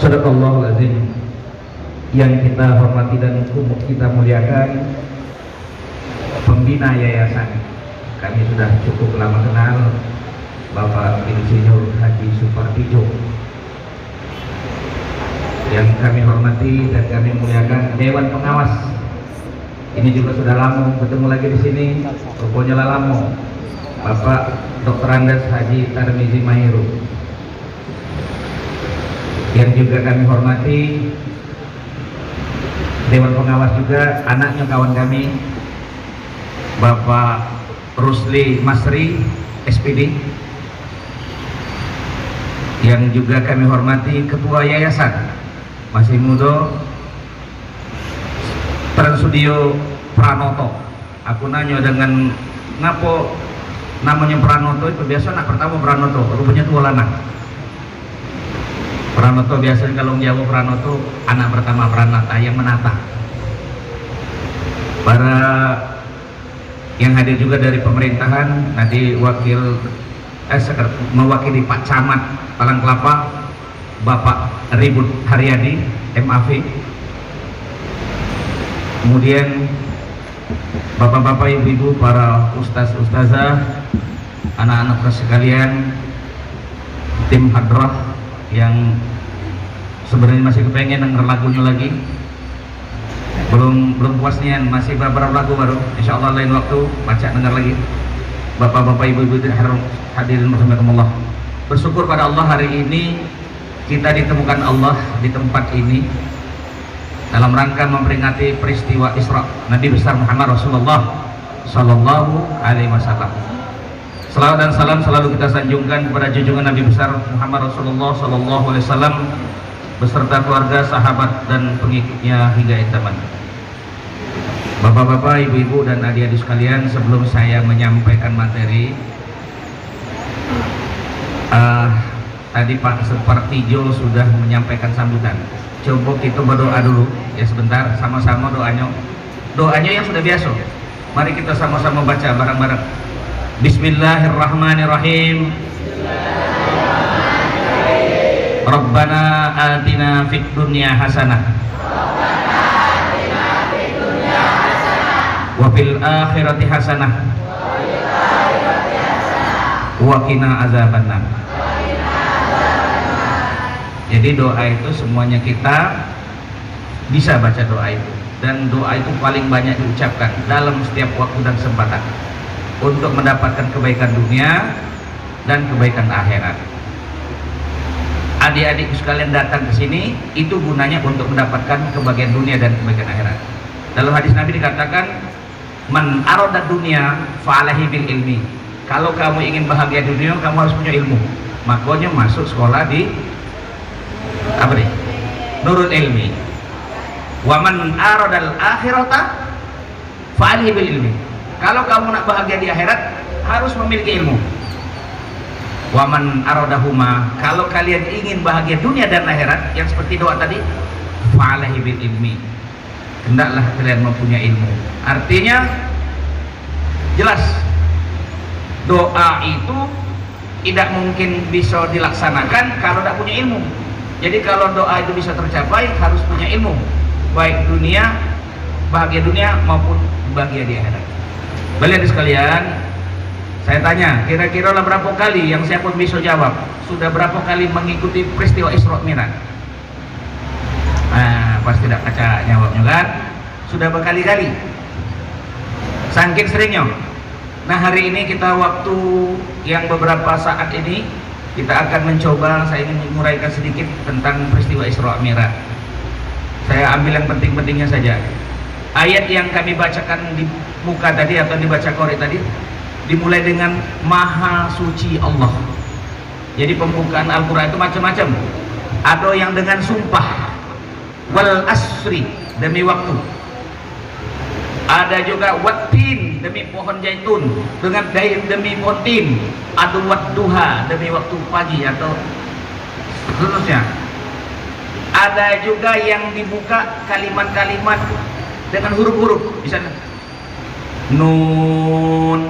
Sadaqallahul azim. Yang kita hormati dan kita muliakan pembina yayasan, kami sudah cukup lama kenal, Bapak Insinyur Haji Supartijo. Yang kami hormati dan kami muliakan Dewan Pengawas, ini juga sudah lama ketemu lagi di sini, pokoknya lama, Bapak Dr. Andes Haji Tarmizi Mahiru. Yang juga kami hormati Dewan Pengawas juga anaknya kawan kami, Bapak Rusli Masri SPD. Yang juga kami hormati Ketua Yayasan, masih muda, Transstudio Pranoto. Aku nanya dengan ngapo namanya Pranoto itu, biasa anak pertama Pranoto, rupanya tua lanang. Pranoto biasanya kalau Jawa Pranoto anak pertama Pranata yang menata. Para yang hadir juga dari pemerintahan, nanti mewakili Pak Camat Palang Kelapa, Bapak Ribut Haryadi MAV. Kemudian bapak-bapak, ibu-ibu, para ustaz-ustazah, anak-anak sekalian, tim hadrah yang sebenarnya masih kepengen denger lagunya lagi, belum puasnya, masih beberapa lagu baru, insya Allah lain waktu baca dengar lagi. Bapak-bapak, ibu-ibu hadirin rahimakumullah, bersyukur pada Allah hari ini kita ditemukan Allah di tempat ini dalam rangka memperingati peristiwa Isra Nabi besar Muhammad Rasulullah Sallallahu Alaihi Wasallam. Salawat dan salam selalu kita sanjungkan kepada junjungan Nabi besar Muhammad Rasulullah Sallallahu Alaihi Wasallam beserta keluarga, sahabat dan pengikutnya hingga akhir zaman. Bapak-bapak, ibu-ibu dan adik-adik sekalian, sebelum saya menyampaikan materi, tadi Pak Supartijo sudah menyampaikan sambutan. Coba kita berdoa dulu ya sebentar, sama-sama doanya yang sudah biasa. Mari kita sama-sama baca bareng-bareng. Bismillahirrahmanirrahim. Rabbana atina fid dunya hasanah wa fil akhirati hasanah wa qina azabannar. Jadi doa itu semuanya kita bisa baca doa itu, dan doa itu paling banyak diucapkan dalam setiap waktu dan kesempatan untuk mendapatkan kebaikan dunia dan kebaikan akhirat. Adik-adik sekalian datang ke sini itu gunanya untuk mendapatkan kebahagiaan dunia dan kebaikan akhirat. Dalam hadis Nabi dikatakan, man arada dunia fa'alahi bil ilmi. Kalau kamu ingin bahagia dunia, kamu harus punya ilmu. Makanya masuk sekolah di apa nih? Nurul Ilmi. Wa man aradal akhirata fa'alihi bil ilmi. Kalau kamu nak bahagia di akhirat, harus memiliki ilmu. Wa man aradahuma, kalau kalian ingin bahagia dunia dan akhirat, yang seperti doa tadi, fa'alihi bil ilmi. Hendaklah kalian mempunyai ilmu. Artinya jelas, doa itu tidak mungkin bisa dilaksanakan kalau tidak punya ilmu. Jadi kalau doa itu bisa tercapai, harus punya ilmu, baik dunia, bahagia dunia maupun bahagia di akhirat. Balik sekalian, saya tanya, kira-kira lah berapa kali, yang saya pun bisa jawab, sudah berapa kali mengikuti peristiwa Isra Mi'raj? Nah, pasti tidak kaca jawabnya kan? Sudah berkali-kali, saking seringnya. Nah, hari ini kita waktu yang beberapa saat ini kita akan mencoba, saya ingin menguraikan sedikit tentang peristiwa Isra Mi'raj. Saya ambil yang penting-pentingnya saja. Ayat yang kami bacakan di muka tadi atau dibaca Qori tadi dimulai dengan Maha Suci Allah. Jadi pembukaan Al-Quran itu macam-macam. Ada yang dengan sumpah, wal asri, demi waktu. Ada juga watin, demi pohon zaitun, dengan demi pohon tin. Ada wadduha, demi waktu pagi atau seterusnya. Ada juga yang dibuka kalimat-kalimat dengan huruf-huruf, misalnya Nun,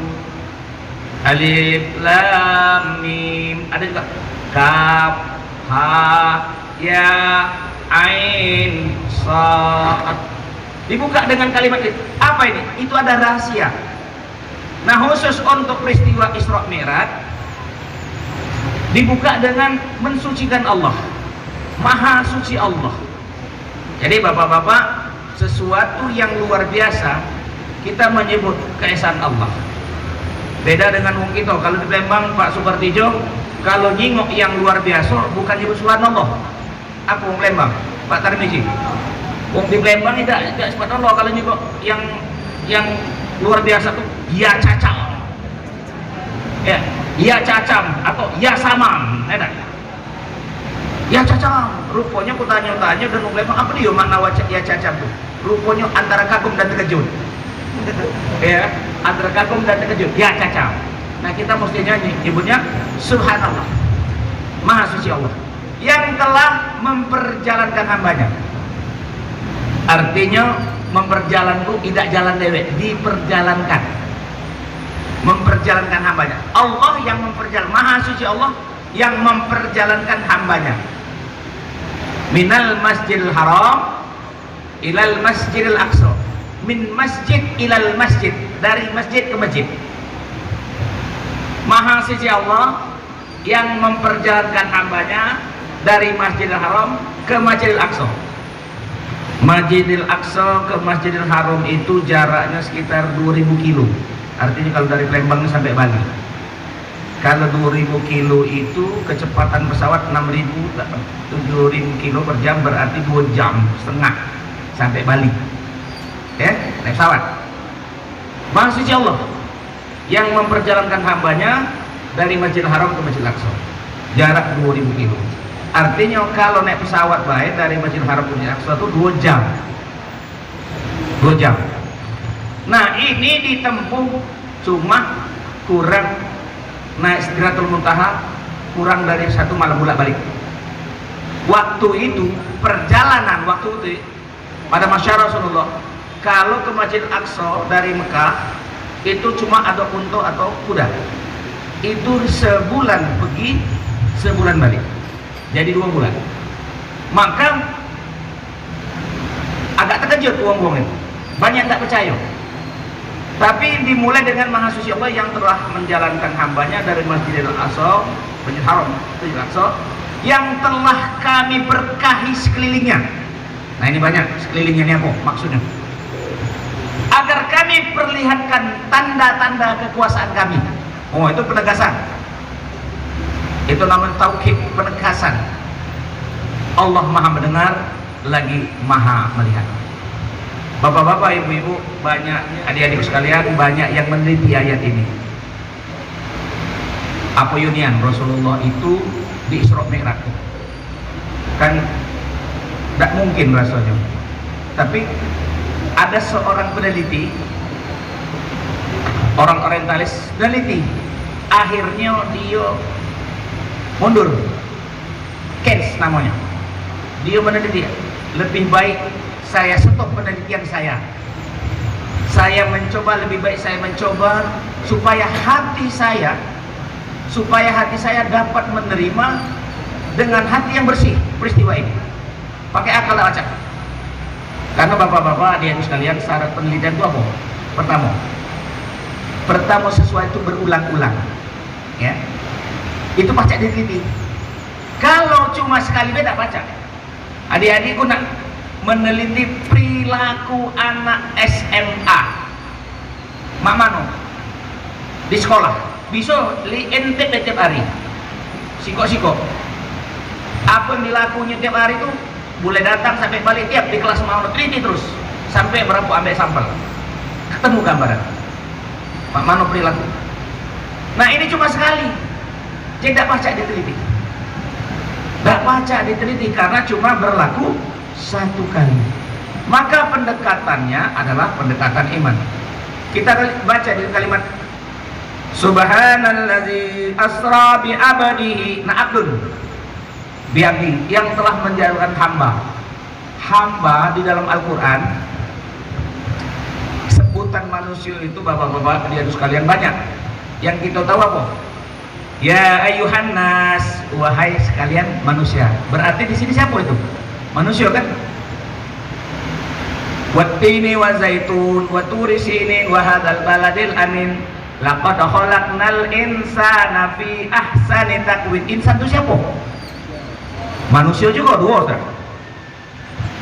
Alif, Lam, Mim. Ada juga Kaf, Ha, ya ain sad. Dibuka dengan kalimat itu. Apa ini? Itu ada rahasia. Nah, khusus untuk peristiwa Isra Mi'raj dibuka dengan mensucikan Allah. Maha suci Allah. Jadi bapak-bapak, sesuatu yang luar biasa kita menyebut keesaan Allah. Beda dengan wong kita. Kalau di Palembang Pak Supartijo, kalau nyingok yang luar biasa bukan nyebut subhanallah. Apa wong Palembang? Pak Tarmizi. Wong di Palembang tidak subhanallah, kalau nyingok yang luar biasa tuh ya cacam. Ya cacam atau ya samam. Ya cacam. Rupanya aku tanya-tanya dan wong Palembang, apa dia makna ya cacam tuh? Rupanya antara kagum dan terkejut. Ya, antara kagum dan terkejut. Ya cacam. Nah, kita mesti nyanyi nyebutnya subhanallah. Maha suci Allah yang telah memperjalankan hambanya. Artinya memperjalan itu tidak jalan dewek, diperjalankan. Memperjalankan hambanya. Allah yang memperjalankan, Maha suci Allah yang memperjalankan hambanya. Minal masjidil haram ilal masjidil aqsa. Min masjid ilal masjid, dari masjid ke masjid. Maha suci Allah yang memperjalankan hambanya dari Masjidil Haram ke Masjidil Aqsa. Masjidil Aqsa ke Masjidil Haram itu jaraknya sekitar 2000 kilo. Artinya kalau dari Palembang sampai Bali. Kalau 2000 kilo itu kecepatan pesawat 7000 kilo per jam, berarti 2 jam setengah sampai Bali. Ya, naik pesawat. Maha suci Allah yang memperjalankan hambanya dari Masjidil Haram ke Masjidil Aqsa, jarak 2000 kilo. Artinya kalau naik pesawat baik dari Masjidil Haram ke Masjidil Aqsa itu 2 jam. 2 jam. Nah, ini ditempuh cuma kurang, naik Sidratul Muntaha kurang dari 1 malam bolak-balik. Waktu itu perjalanan waktu itu pada masyarakat Rasulullah, kalau ke Masjidil Aqsa dari Mekah itu cuma ada unta atau kuda. Itu sebulan pergi, sebulan balik. Jadi 2 bulan. Maka agak terkejut uang-uang itu. Banyak tak percaya. Tapi dimulai dengan Maha Suci Allah yang telah menjalankan hambanya dari Masjidil Aqsa, Masjidil Haram, Masjidil Aqsa, yang telah kami berkahi sekelilingnya. Nah, ini banyak sekelilingnya ini apa maksudnya? Agar kami perlihatkan tanda-tanda kekuasaan kami. Oh, itu penegasan. Itu namanya taukid, penegasan. Allah Maha mendengar lagi Maha melihat. Bapak-bapak, ibu-ibu, banyak adik-adik sekalian, banyak yang meneliti ayat ini. Apa yunian Rasulullah itu di Isra Mi'raj? Kan tidak mungkin rasanya. Tapi ada seorang peneliti, orang orientalis peneliti, akhirnya dia mundur. Keynes namanya. Dia meneliti, lebih baik saya stop penelitian saya. Saya mencoba, lebih baik saya mencoba supaya hati saya dapat menerima dengan hati yang bersih peristiwa ini. Pakai akal dan acak. Karena bapak-bapak, adik-adik sekalian, syarat penelitian itu apa? Pertama sesuatu berulang-ulang. Ya. Itu pacak diteliti. Kalau cuma sekali beda pacak. Adik-adikku nak meneliti perilaku anak SMA. Mak mano? Di sekolah. Bisa li ente tiap hari. Siko-siko. Apa yang dilakunya tiap hari itu boleh datang sampai balik tiap di kelas mau teliti terus sampai berapa ambil sampel. Ketemu gambaran. Mak mano perilaku. Nah, ini cuma sekali. Tidak pacak diteliti. Tidak pacak diteliti karena cuma berlaku satu kali. Maka pendekatannya adalah pendekatan iman. Kita baca di kalimat Subhanallazi asra bi abdihi. Nah, abdun biabdi yang telah menjadikan hamba. Hamba di dalam Al-Quran, sebutan manusia itu bapak-bapak dia sekalian banyak. Yang kita tahu apa? Ya ayuhan nas, wahai sekalian manusia. Berarti di sini siapa itu? Manusia kan? Wattini wa zaitun wa turi sinin wa hadzal baladil amin laqad khalaqnal insana fi ahsani taqwim. Insan itu siapa? Manusia juga dua.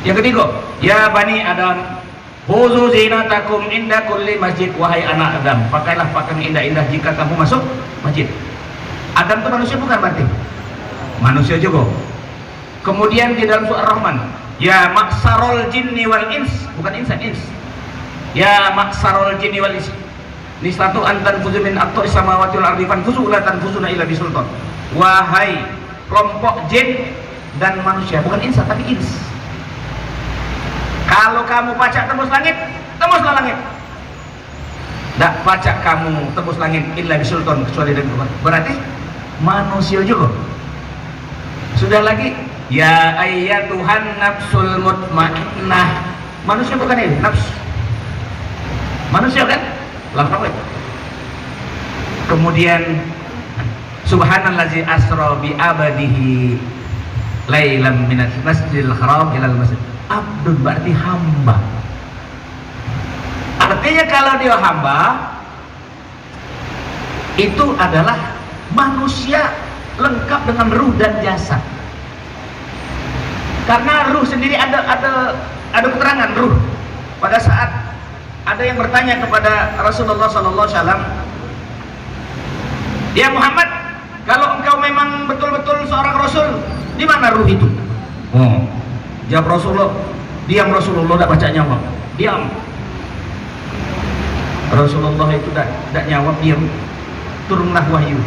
Yang ketiga, ya bani Adam, khuzu zinatakum inda kulli masjid. Wahai anak Adam, pakailah pakaian indah-indah jika kamu masuk masjid. Adam itu manusia bukan berarti? Manusia juga. Kemudian di dalam surah Ar-Rahman, ya maksarul jinni wal ins, bukan insan, ins. Ya maksarul jinni wal ins. Nistatu antan fuzu min aqtaris samawati wal ardi fanfuzu la tanfuzuna illa bisultan. Wahai kelompok jin dan manusia, bukan insan tapi ins. Kalau kamu pacak tembus langit, tembuslah langit. Tak pacak kamu tembus langit illa bisultan, kecuali dengan Tuhan. Berarti manusia juga. Sudah lagi, ya ayyatuhan nafsul mutmainnah. Manusia bukan ini, nafs. Manusia kan? Langsung. Kemudian subhanallazi asra bi abadihi lailam minal masjidil haram ilal masjid. Abdun berarti hamba. Artinya kalau dia hamba itu adalah manusia lengkap dengan ruh dan jasad. Karena ruh sendiri ada keterangan ruh. Pada saat ada yang bertanya kepada Rasulullah SAW, ya Muhammad, kalau engkau memang betul-betul seorang Rasul, di mana ruh itu? Jawab Rasulullah, diam Rasulullah, tidak baca nyawa, diam. Rasulullah itu tidak nyawab, diam. Turunlah wahyu.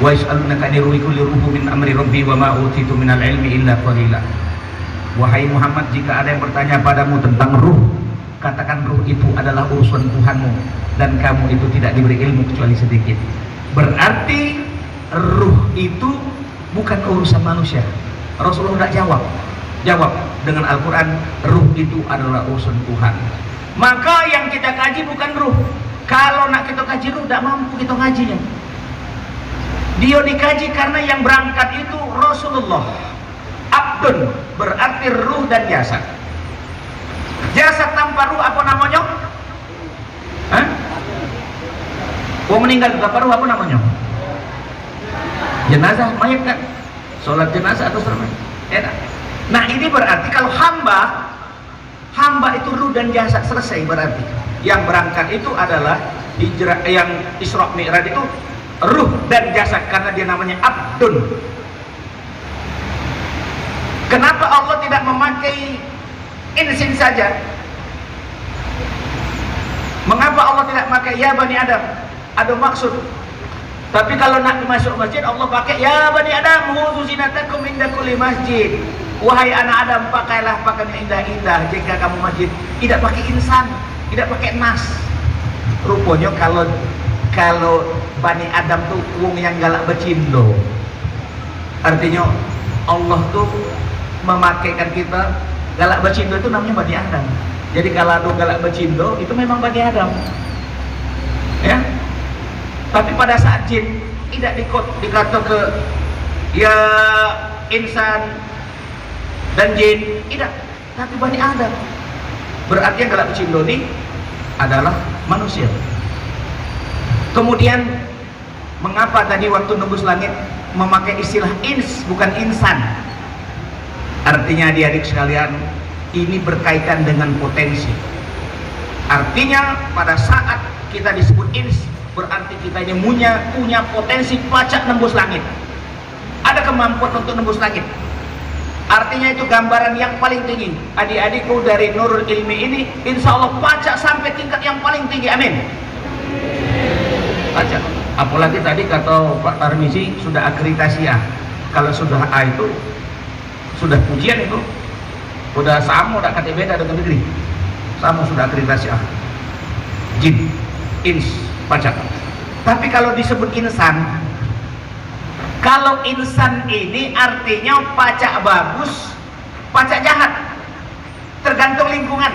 Wa yas'alunaka an kulli ruhu min amri rabbi wa ma utitu minal ilmi illa qalila. Wahai Muhammad, jika ada yang bertanya padamu tentang ruh, katakan ruh itu adalah urusan Tuhanmu dan kamu itu tidak diberi ilmu kecuali sedikit. Berarti ruh itu bukan urusan manusia. Rasulullah tidak jawab dengan Al-Quran, ruh itu adalah urusan Tuhan. Maka yang kita kaji bukan ruh. Kalau nak kita kaji ruh, tidak mampu kita kajinya. Dia dikaji karena yang berangkat itu Rasulullah. Abdun berarti ruh dan jasad. Jasad tanpa ruh apa namanya? Meninggal tanpa ruh apa namanya? Jenazah, mayat kan? Sholat jenazah atau sermai? Nah ini berarti kalau hamba itu ruh dan jasad, selesai berarti. Yang berangkat itu adalah yang Isra Mi'raj itu ruh dan jasad, karena dia namanya Abdun. Kenapa Allah tidak memakai insin saja? Mengapa Allah tidak memakai ya Bani Adam? Ada maksud. Tapi kalau nak masuk masjid, Allah pakai ya Bani Adam khuzu zinatakum inda kulli masjid. Wahai anak Adam, pakailah pakaian yang indah-indah jika kamu masjid. Tidak pakai insan, tidak pakai nas. Rupanya kalau Bani Adam tuh wong yang galak becindo. Artinya Allah tuh memakaikan kita galak becindo, itu namanya Bani Adam. Jadi kalau ada galak becindo itu memang Bani Adam. Ya. Tapi pada saat jin tidak dikata ke ya insan dan jin, tidak, tapi Bani Adam. Berarti yang galak becindo ini adalah manusia. Kemudian mengapa tadi waktu nembus langit memakai istilah ins bukan insan? Artinya adik-adik sekalian, ini berkaitan dengan potensi. Artinya pada saat kita disebut ins, berarti kita ini punya potensi pacak nembus langit. Ada kemampuan untuk nembus langit. Artinya itu gambaran yang paling tinggi. Adik-adikku dari Nurul Ilmi ini, insya Allah pacak sampai tingkat yang paling tinggi. Amin. Pacak. Apalagi tadi kata Pak Tarmizi sudah akreditasi ya. Kalau sudah A itu sudah pujian itu, sudah sama, udah kata beda dengan negeri. Sama sudah akreditasi A. Jin, ins, pacak. Tapi kalau disebut insan, kalau insan ini artinya pacak bagus, pacak jahat, tergantung lingkungan,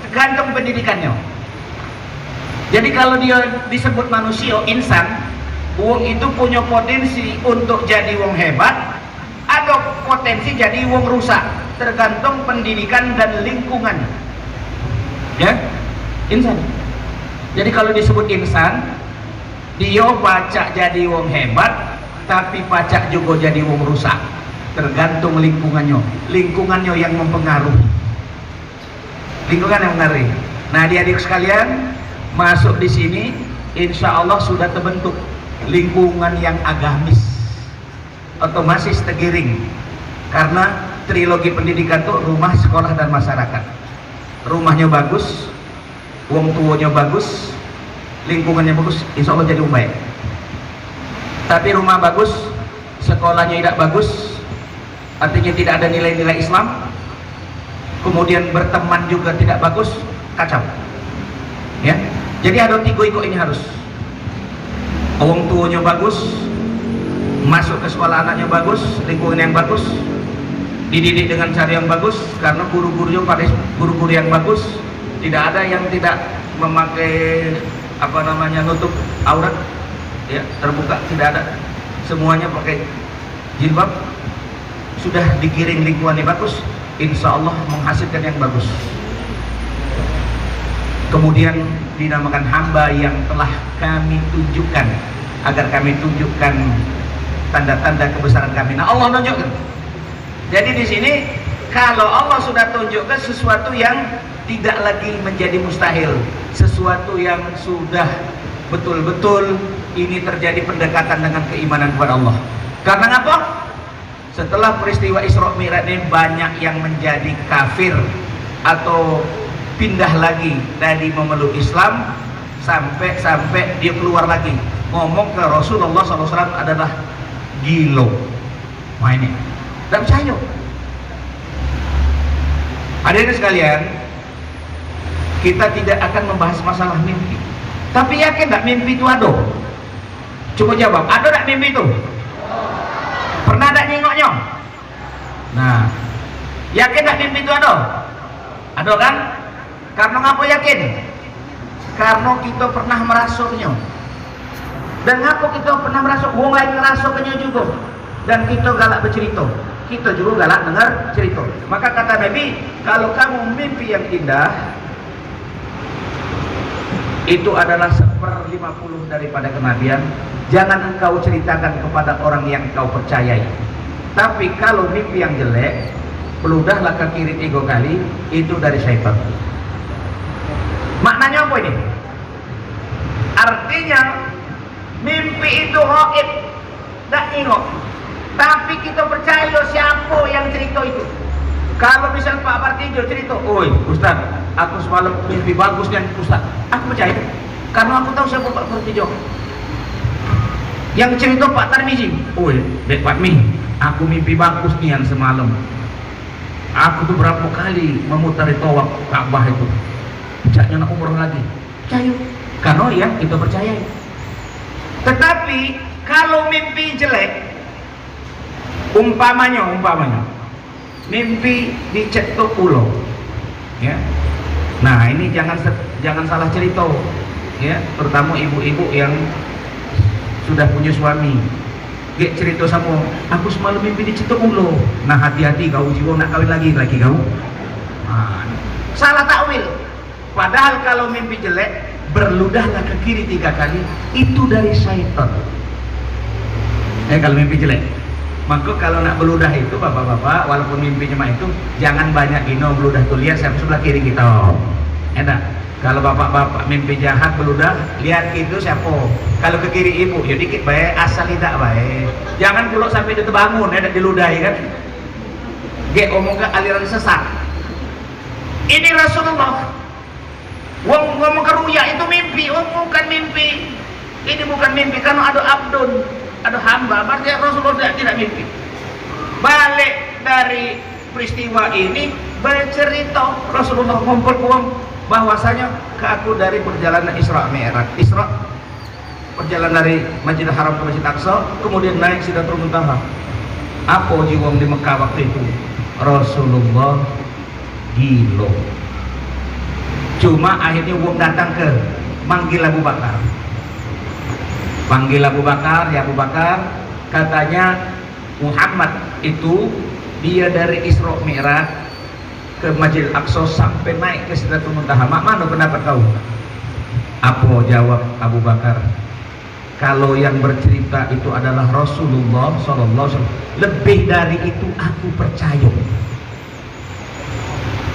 tergantung pendidikannya. Jadi kalau dia disebut manusia, insan, Wong itu punya potensi untuk jadi wong hebat atau potensi jadi wong rusak, tergantung pendidikan dan lingkungan. Ya, insan. Jadi kalau disebut insan, dia pacak jadi wong hebat, tapi pacak juga jadi wong rusak, tergantung lingkungannya. Lingkungannya yang mempengaruhi. Lingkungan yang mempengaruhi. Nah, adik-adik sekalian, masuk di sini, insya Allah sudah terbentuk lingkungan yang agamis, otomatis tergiring, karena trilogi pendidikan itu rumah, sekolah, dan masyarakat. Rumahnya bagus, wong tuanya bagus, lingkungannya bagus, insya Allah jadi baik. Tapi rumah bagus, sekolahnya tidak bagus, artinya tidak ada nilai-nilai Islam, kemudian berteman juga tidak bagus, kacau. Ya, jadi ada 3 ikut ini harus. Wong tuanya bagus, masuk ke sekolah anaknya bagus, lingkungan yang bagus, dididik dengan cara yang bagus, karena guru-gurunya pada guru-guru yang bagus, tidak ada yang tidak memakai nutup aurat, ya, terbuka, tidak ada, semuanya pakai jilbab. Sudah digiring lingkungan yang bagus, insya Allah menghasilkan yang bagus. Kemudian dinamakan hamba yang telah kami tunjukkan, agar kami tunjukkan tanda-tanda kebesaran kami. Nah, Allah tunjukkan. Jadi di sini kalau Allah sudah tunjukkan sesuatu yang tidak lagi menjadi mustahil, sesuatu yang sudah betul-betul ini terjadi pendekatan dengan keimanan kepada Allah. Karena apa? Setelah peristiwa Isra Mi'raj ini banyak yang menjadi kafir atau pindah lagi dari memeluk Islam, sampai dia keluar lagi ngomong ke Rasulullah SAW adalah gilo. Wah, ini tidak percaya. Hadirin sekalian, kita tidak akan membahas masalah mimpi, tapi yakin tak mimpi itu ada? Coba jawab, ada tak mimpi itu? Pernah tak nengoknya? Nah, yakin tak mimpi itu ada? Ada kan? Karena ngapa yakin? Karena kita pernah merasuknya. Dan ngapa kita pernah merasuk? Wong lain ngerasuknya juga. Dan kita galak bercerita, kita juga galak dengar cerita. Maka kata Nabi, kalau kamu mimpi yang indah, itu adalah 1/50 daripada kenabian. Jangan engkau ceritakan kepada orang yang engkau percayai. Tapi kalau mimpi yang jelek, peludahlah ke kiri 3 kali, itu dari syaitan. Maknanya apa ini? Artinya mimpi itu gaib, tak ingat. Tapi kita percaya siapa yang cerita itu. Kalau misal Pak Partijo cerita, "Oi, Ustaz, aku semalam mimpi bagus dan Ustaz." Aku percaya, karena aku tahu siapa Pak Partijo. Yang cerita Pak Tarmizi, "Oi, Dek Pak Mi, aku mimpi bagus nih yang semalam. Aku tuh berapa kali memutari tawaf Ka'bah itu. Jaknya nak umroh lagi." Percaya, karena yang kita percaya. Tetapi kalau mimpi jelek, umpamanya mimpi dicetuk ulo, ya. Nah, ini jangan salah cerita, ya, terutama ibu-ibu yang sudah punya suami. Dia cerita sama, "Aku semalam mimpi dicetuk ulo." Nah, hati-hati kau, jiwa nak kawin lagi kau. Nah, salah takwil. Padahal kalau mimpi jelek, berludahlah ke kiri 3 kali, itu dari syaitan. Kalau mimpi jelek, maka kalau nak beludah itu bapak-bapak, walaupun mimpinya mah itu, jangan banyak gino beludah tuh, lihat siapa sebelah kiri kita. Enak. Kalau bapak-bapak mimpi jahat beludah, lihat itu siapa. Kalau ke kiri ibu, ya dikit baik, asal tidak baik. Jangan pulak sampai dia terbangun, ada diludahi kan. Dia omong ke aliran sesat. Ini Rasulullah. Wong ngomong ke ruya itu mimpi, bukan mimpi. Ini bukan mimpi, karena ada abdun, ada hamba, berarti Rasulullah tidak mimpi. Balik dari peristiwa ini, bercerita Rasulullah ngumpul uang bahwasanya ke aku dari perjalanan Isra Mi'raj. Isra, perjalanan dari Masjidil Haram ke Masjid Aqsa, kemudian naik Sidratul Muntaha. Apa jiwa di Mekah waktu itu? Rasulullah gilo. Cuma akhirnya wong datang ke manggil Abu Bakar. Panggil Abu Bakar, ya Abu Bakar, katanya Muhammad itu dia dari Isra Mi'raj ke Masjidil Aqsa sampai naik ke Sidratul Muntaha. Mana pendapat kau? Apa jawab Abu Bakar? Kalau yang bercerita itu adalah Rasulullah SAW, lebih dari itu aku percaya.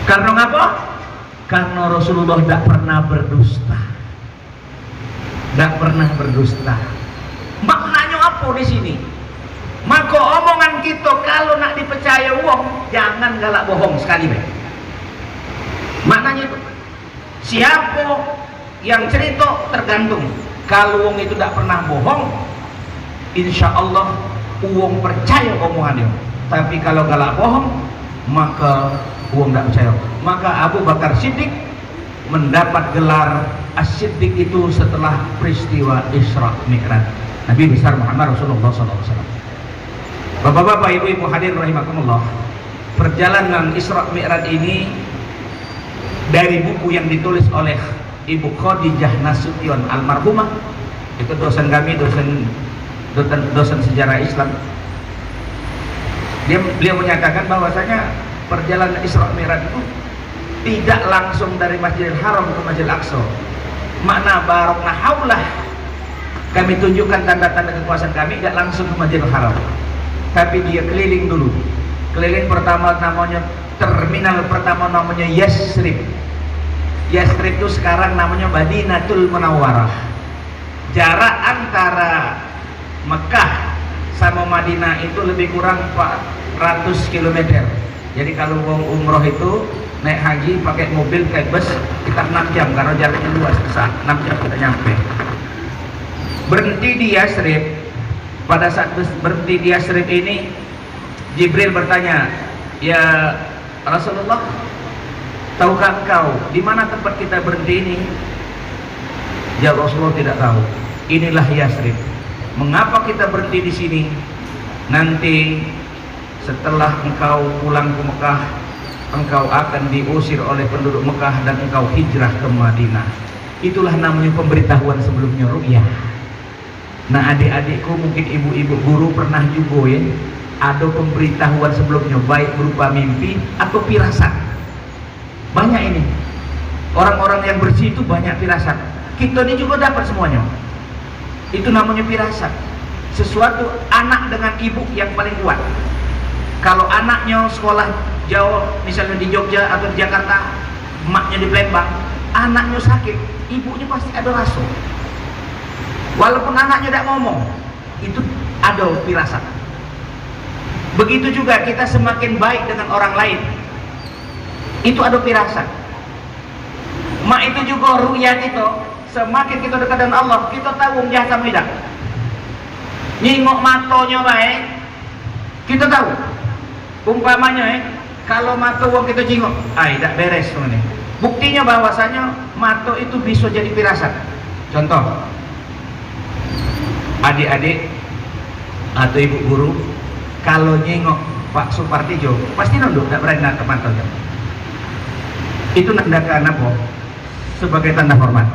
Karena apa? Karena Rasulullah tidak pernah berdusta. Tidak pernah berdusta. Maknanya apa di sini? Maka omongan kita kalau nak dipercaya wong, jangan galak bohong sekali be. Maknanya itu. Siapa yang cerita tergantung. Kalau wong itu tidak pernah bohong, insya Allah wong percaya omongannya. Tapi kalau galak bohong, maka wong tidak percaya. Maka Abu Bakar Siddiq mendapat gelar As-Siddiq itu setelah peristiwa Isra Mi'raj Nabi besar Muhammad Rasulullah SAW. Bapak-bapak, ibu-ibu hadirin rahimakumullah, perjalanan Isra Mi'raj ini dari buku yang ditulis oleh Ibu Khadijah Nasution almarhumah, itu dosen kami, dosen sejarah Islam. Beliau menyatakan bahwasanya perjalanan Isra Mi'raj itu tidak langsung dari Masjidil Haram ke Masjidil Aqsa. Makna barokna haulah, kami tunjukkan tanda-tanda kekuasaan kami, tidak langsung ke Masjidil Haram, tapi dia keliling dulu. Keliling pertama namanya terminal pertama namanya Yasrib. Yasrib itu sekarang namanya Madinatul Munawwarah. Jarak antara Mekah sama Madinah itu lebih kurang 400 km. Jadi kalau mau umroh itu naik haji pakai mobil kayak bus sekitar 6 jam karena jaraknya luas, besar. 6 jam kita nyampe. Berhenti di Yasrib. Pada saat berhenti di Yasrib ini, Jibril bertanya, "Ya Rasulullah, tahukah engkau di mana tempat kita berhenti ini?" Jawab Rasulullah, "Tidak tahu." Inilah Yasrib. Mengapa kita berhenti di sini? Nanti setelah engkau pulang ke Mekah, engkau akan diusir oleh penduduk Mekah dan engkau hijrah ke Madinah. Itulah namanya pemberitahuan sebelumnya, ru'yah. Nah, adik-adikku, mungkin ibu-ibu guru pernah juga ya, ada pemberitahuan sebelumnya, baik berupa mimpi atau firasat. Banyak ini orang-orang yang bersih itu banyak firasat. Kita ini juga dapat semuanya. Itu namanya firasat. Sesuatu anak dengan ibu yang paling kuat. Kalau anaknya sekolah jauh, misalnya di Jogja atau di Jakarta, emaknya di Palembang, anaknya sakit, ibunya pasti ada rasa. Walaupun anaknya tidak ngomong, itu ada firasat. Begitu juga kita semakin baik dengan orang lain, itu ada firasat. Mak itu juga ru'yat itu, semakin kita dekat dengan Allah, kita tahu jahat sama tidak. Nyingok matonya baik, kita tahu. Umpamanya kalau mata wong kita jingok, tidak beres ini. Buktinya bahwasanya mata itu bisa jadi firasat. Contoh, adik-adik atau ibu guru kalau nyengok Pak Supartijo pasti nunduk, tidak berani natap matanya. Itu nandakan apa? Sebagai tanda hormat.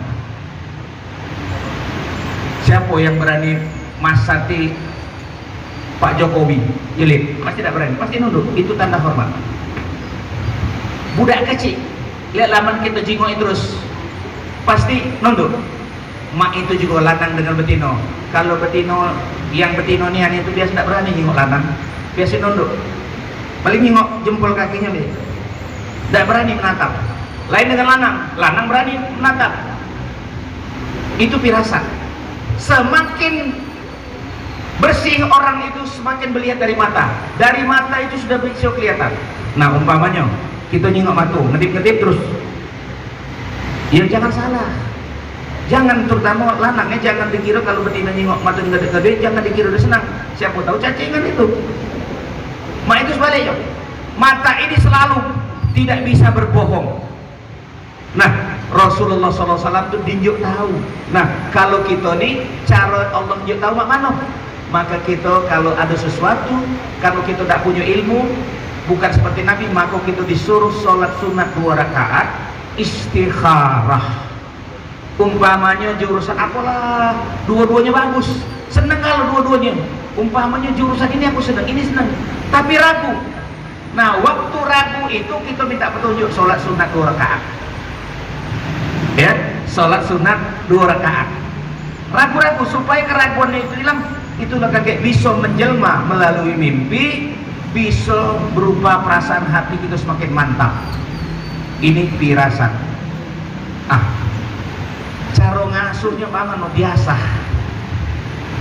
Siapa yang berani masati Pak Jokowi jilid, pasti tidak berani, pasti nunduk. Itu tanda hormat. Budak kecil lihat laman kita jingok terus, pasti nunduk. Mak itu juga lanang dengan betino. Kalau betino, yang betino nian itu biasa tidak berani jingok lanang, biasa nunduk. Paling jingok jempol kakinya deh, tidak berani menatap. Lain dengan lanang, lanang berani menatap. Itu firasat. Semakin bersih orang itu, semakin melihat dari mata. Dari mata itu sudah bisa kelihatan. Nah, umpamanya kita nyingok mata, ngedip-ngedip terus, ya jangan salah. Jangan, terutama lanangnya jangan dikira kalau betina nyingok mata ngedip-ngedip, jangan dikira udah senang. Siapa tahu cacingan itu. Mak itu sebaliknya. Mata ini selalu tidak bisa berbohong. Nah, Rasulullah SAW itu dinjuk tahu. Nah, kalau kita nih cara Allah dinjuk tahu mak mana? Maka kita kalau ada sesuatu, kalau kita tidak punya ilmu, bukan seperti Nabi, maka kita disuruh sholat sunat 2 rakaat istikharah. Umpamanya jurusan apalah, dua-duanya bagus, seneng kalau dua-duanya. Umpamanya jurusan ini aku seneng, ini seneng, tapi ragu. Nah, waktu ragu itu kita minta petunjuk, sholat sunat 2 rakaat. Ya, sholat sunat 2 rakaat. Ragu-ragu supaya keraguan itu hilang. Itulah kakek bisa menjelma melalui mimpi, bisa berupa perasaan hati kita semakin mantap. Ini firasat. Cara ngasuhnya banget biasa.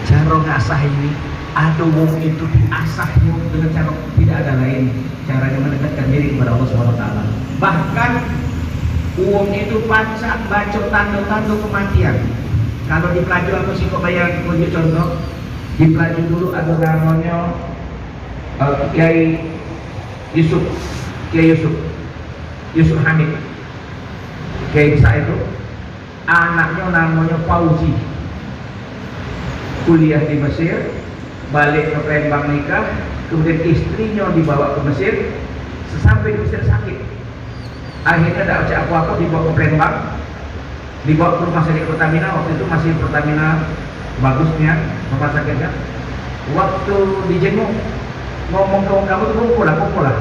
Cara ngasah ini ada wong itu diasahnya dengan cara tidak ada lain caranya mendekatkan diri kepada Allah SWT. Bahkan wong itu baca tanda-tanda kematian. Kalau di pelaju aku sih kok bayang tunjuk contoh. Di pelaju dulu ada namanya Kiai Yusuf Hamid. Kiai besar itu anaknya namanya Fauzi, kuliah di Mesir, balik ke Palembang nikah, kemudian istrinya dibawa ke Mesir. Sesampai di Mesir sakit, akhirnya tidak baca apa-apa, dibawa ke Palembang, dibawa ke rumah sakit Pertamina. Waktu itu masih Pertamina bagusnya rumah sakitnya. Waktu dijenguk ngomong ke kamu tuh kumpul lah,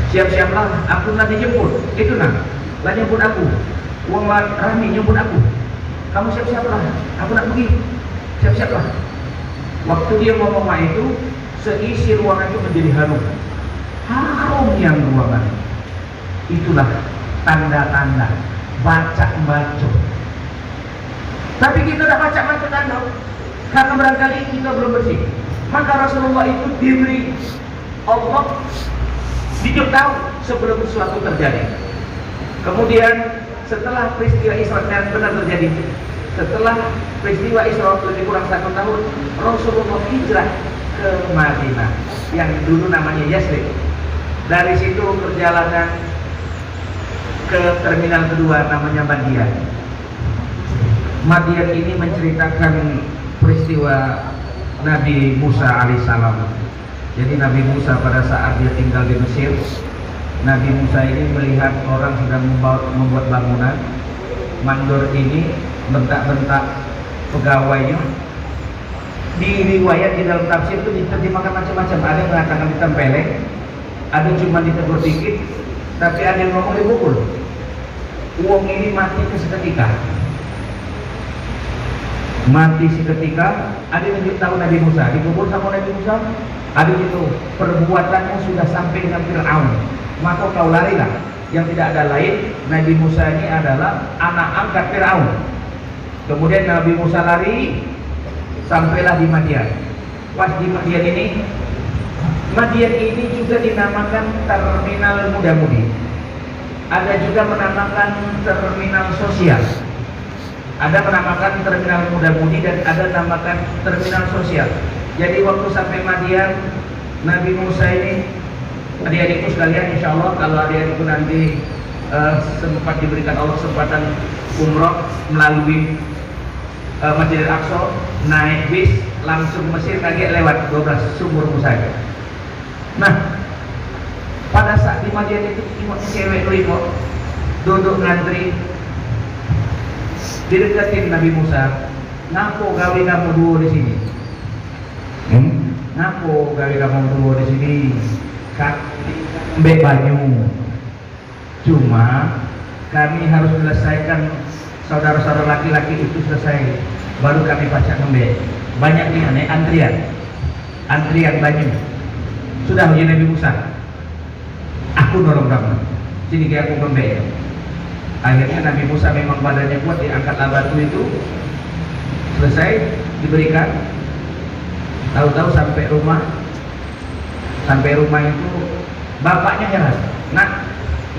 siap-siaplah, aku nanti jemput, itu lah jemput aku, uang Rami jemput aku, kamu siap-siaplah, aku nak pergi, siap-siaplah. Waktu dia ngomong itu, seisi ruangan itu menjadi harum yang ruangan. Itulah tanda-tanda baca. Tapi kita tidak baca tanda karena barangkali kita belum bersih. Maka Rasulullah itu diberi Allah diberitahu sebelum sesuatu terjadi. Kemudian setelah peristiwa Isra benar terjadi, setelah peristiwa Isra lebih kurang 1 tahun, Rasulullah hijrah ke Madinah yang dulu namanya Yasrib. Dari situ perjalanan ke terminal kedua namanya Madian. Madian ini menceritakan peristiwa Nabi Musa alaihissalam. Jadi Nabi Musa pada saat dia tinggal di Mesir, Nabi Musa ini melihat orang sedang membuat bangunan. Mandor ini bentak-bentak pegawainya. Di riwayat di dalam tafsir itu diterjemahkan macam-macam. Ada yang mengatakan ditempeleng, ada cuma ditegur dikit, tapi ada yang ngomong dipukul. Uang ini mati seketika. Mati seketika. Ada yang tahu Nabi Musa dikubur sama Nabi Musa. Ada itu perbuatannya sudah sampai dengan Fir'aun. Maka kau larilah. Yang tidak ada lain, Nabi Musa ini adalah anak angkat Fir'aun. Kemudian Nabi Musa lari, sampailah di Madian. Pas di Madian ini juga dinamakan terminal muda-mudi. Ada juga menamakan terminal sosial. Ada menamakan terminal muda-mudi dan ada namakan terminal sosial. Jadi waktu sampai Madian, Nabi Musa ini, adik-adikku sekalian, insya Allah kalau adik-adikku nanti sempat diberikan Allah kesempatan umroh melalui Masjidil Aqsa, naik bis langsung Mesir, kaget lewat 12 sumur Musa. Nah, pada saat di Madian itu cewek limo duduk ngantri, dideketin Nabi Musa. Ngapo gawe kamu dua di sini? Ngapo gawe kamu dua di sini? Kak, mbek banyu. Cuma kami harus menyelesaikan saudara-saudara laki-laki itu selesai, baru kami baca ngembek. Banyak nih aneh antrian banyu. Sudah ya Nabi Musa, aku dorong kamu sini kayak aku ngembek. Akhirnya Nabi Musa memang badannya kuat, diangkatlah batu itu, selesai diberikan. Tahu-tahu sampai rumah itu bapaknya heran. Nak,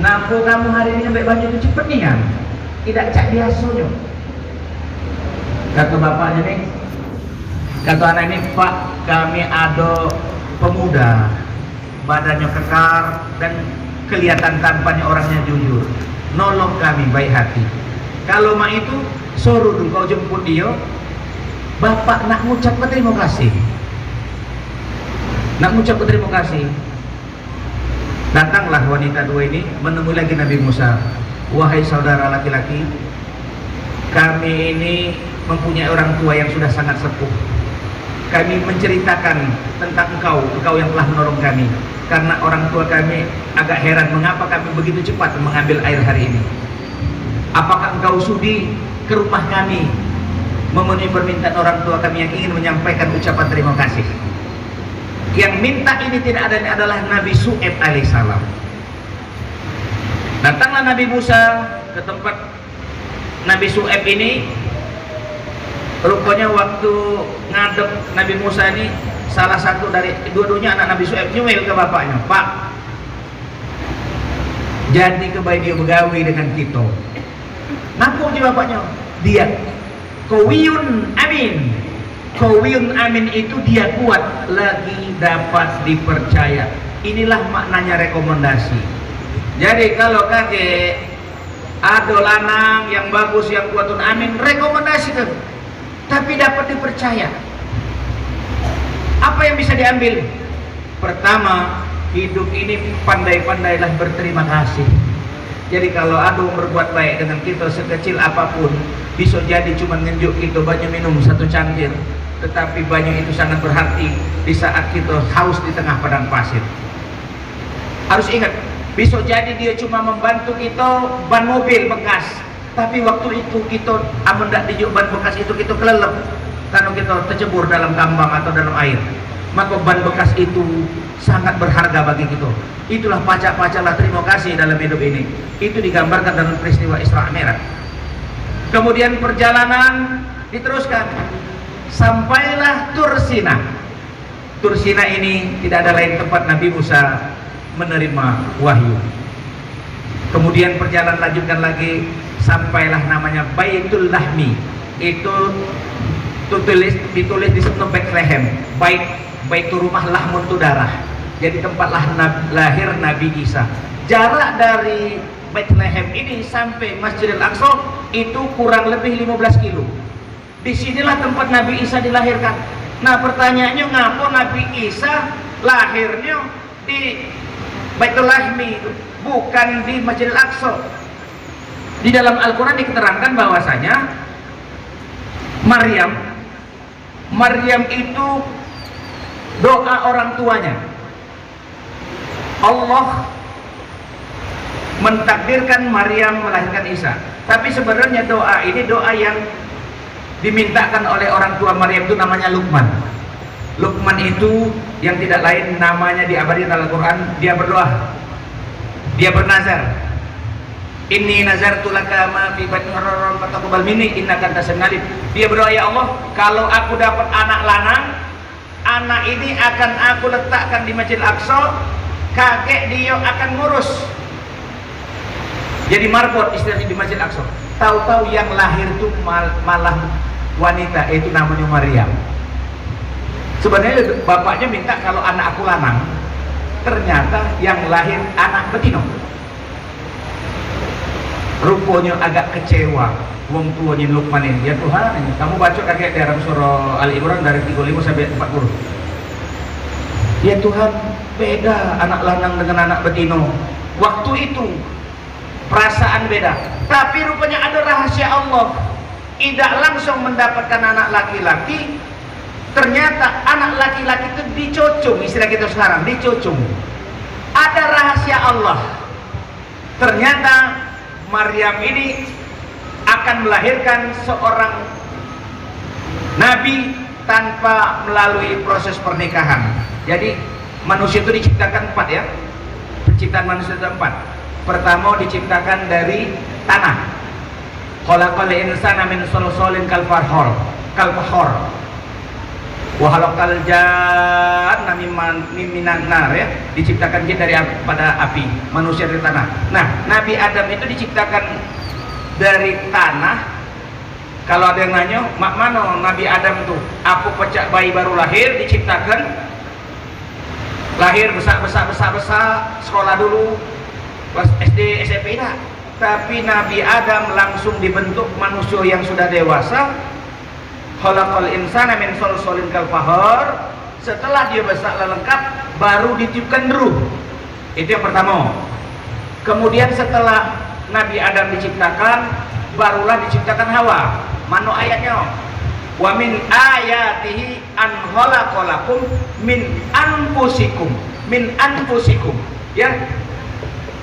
ngaku kamu hari ini sampai baju itu cepet nih kan? Tidak cak biasanya. Kata bapaknya nih, kata anak ini, Pak, kami ada pemuda, badannya kekar dan kelihatan tampaknya orangnya jujur. Nolong kami baik hati. Kalau mak itu suruh dulu kau jemput dia. Bapak nak ngucap terima kasih. Nak ngucap terima kasih. Datanglah wanita dua ini menemui lagi Nabi Musa. Wahai saudara laki-laki, kami ini mempunyai orang tua yang sudah sangat sepuh. Kami menceritakan tentang engkau yang telah menolong kami. Karena orang tua kami agak heran mengapa kami begitu cepat mengambil air hari ini. Apakah engkau sudi ke rumah kami memenuhi permintaan orang tua kami yang ingin menyampaikan ucapan terima kasih. Yang minta ini tidak ada adalah Nabi Syu'aib alaihissalam. Datanglah Nabi Musa ke tempat Nabi Syu'aib ini. Rupanya waktu ngadep Nabi Musa ini, salah satu dari dua-duanya anak Nabi Syu'aib nyuil ke bapaknya, Pak, jadi kebaik dia begawi dengan kita. Ngaku di bapaknya, dia Kowiyun Amin. Kowiyun Amin itu dia kuat, lagi dapat dipercaya. Inilah maknanya rekomendasi. Jadi kalau kakek ada lanang yang bagus, yang kuatun amin, rekomendasi kan, tapi dapat dipercaya. Apa yang bisa diambil? Pertama, hidup ini pandai-pandailah berterima kasih. Jadi kalau ada berbuat baik dengan kita sekecil apapun, bisa jadi cuma ngenjuk kita banyak minum satu cangkir, tetapi banyak itu sangat berarti di saat kita haus di tengah padang pasir. Harus ingat, bisa jadi dia cuma membantu kita ban mobil bekas, tapi waktu itu kita amendak dijuk ban bekas itu kita kelelep karena kita tercebur dalam tambang atau dalam air. Maka ban bekas itu sangat berharga bagi kita. Itulah pacak-pacaklah terima kasih dalam hidup ini. Itu digambarkan dalam peristiwa Isra Mi'raj. Kemudian perjalanan diteruskan, sampailah Tursina. Tursina ini tidak ada lain tempat Nabi Musa menerima wahyu. Kemudian perjalanan lanjutkan lagi, sampailah namanya Baitul Lahmi. Itu ditulis di sana Bethlehem. Baitul rumah, lahmun itu darah. Jadi tempat lahir Nabi Isa. Jarak dari Bethlehem ini sampai Masjidil Aqsa itu kurang lebih 15 kilo. Disinilah tempat Nabi Isa dilahirkan. Nah pertanyaannya, ngapa Nabi Isa lahirnya di Baitul Lahmi bukan di Masjidil Aqsa? Di dalam Al-Quran diterangkan bahwasanya Maryam itu doa orang tuanya. Allah mentakdirkan Maryam melahirkan Isa, tapi sebenarnya doa ini doa yang dimintakan oleh orang tua Maryam itu namanya Luqman. Luqman itu yang tidak lain namanya diabadikan dalam Al-Quran. Dia berdoa, dia bernazar, inni nazartu laka ma fi batni muharraran fataqabbal minni innaka antas samiul alim. Dia berdoa, ya Allah, kalau aku dapat anak lanang, anak ini akan aku letakkan di Masjid Aqsa, kakek dia akan ngurus. Jadi marbot istilahnya di Masjid Aqsa. Tahu-tahu yang lahir itu malah wanita, itu namanya Maryam. Sebenarnya bapaknya minta kalau anak aku lanang, ternyata yang lahir anak betina. Rupanya agak kecewa wong tuanya Luqman ini. Ya Tuhan, kamu baca kakek dalam surah Al-Imran dari 35 sampai 40. Ya Tuhan, beda anak lanang dengan anak betina. Waktu itu perasaan beda, tapi rupanya ada rahasia Allah. Tidak langsung mendapatkan anak laki-laki, ternyata anak laki-laki itu dicocong, istilah kita sekarang dicocong. Ada rahasia Allah. Ternyata Maryam ini akan melahirkan seorang nabi tanpa melalui proses pernikahan. Jadi manusia itu diciptakan 4 ya. Penciptaan manusia itu 4. Pertama diciptakan dari tanah. Khalaqal insana min salsalin kal fakhar. Wa khalaqal janna minan nar, ya. Diciptakan jin pada api, manusia dari tanah. Nah, Nabi Adam itu diciptakan dari tanah. Kalau ada yang nanya, mak mana Nabi Adam tuh? Aku pecah bayi baru lahir diciptakan, lahir besar, sekolah dulu, kelas SD, SMP tidak. Tapi Nabi Adam langsung dibentuk manusia yang sudah dewasa. Khalaqal insana min salsalin kal fakhar. Setelah dia besar lengkap, baru ditiupkan ruh. Itu yang pertama. Kemudian setelah Nabi Adam diciptakan, barulah diciptakan Hawa. Mano ayatnya? Wa min ayatihi an khalaqalakum min anfusikum, ya.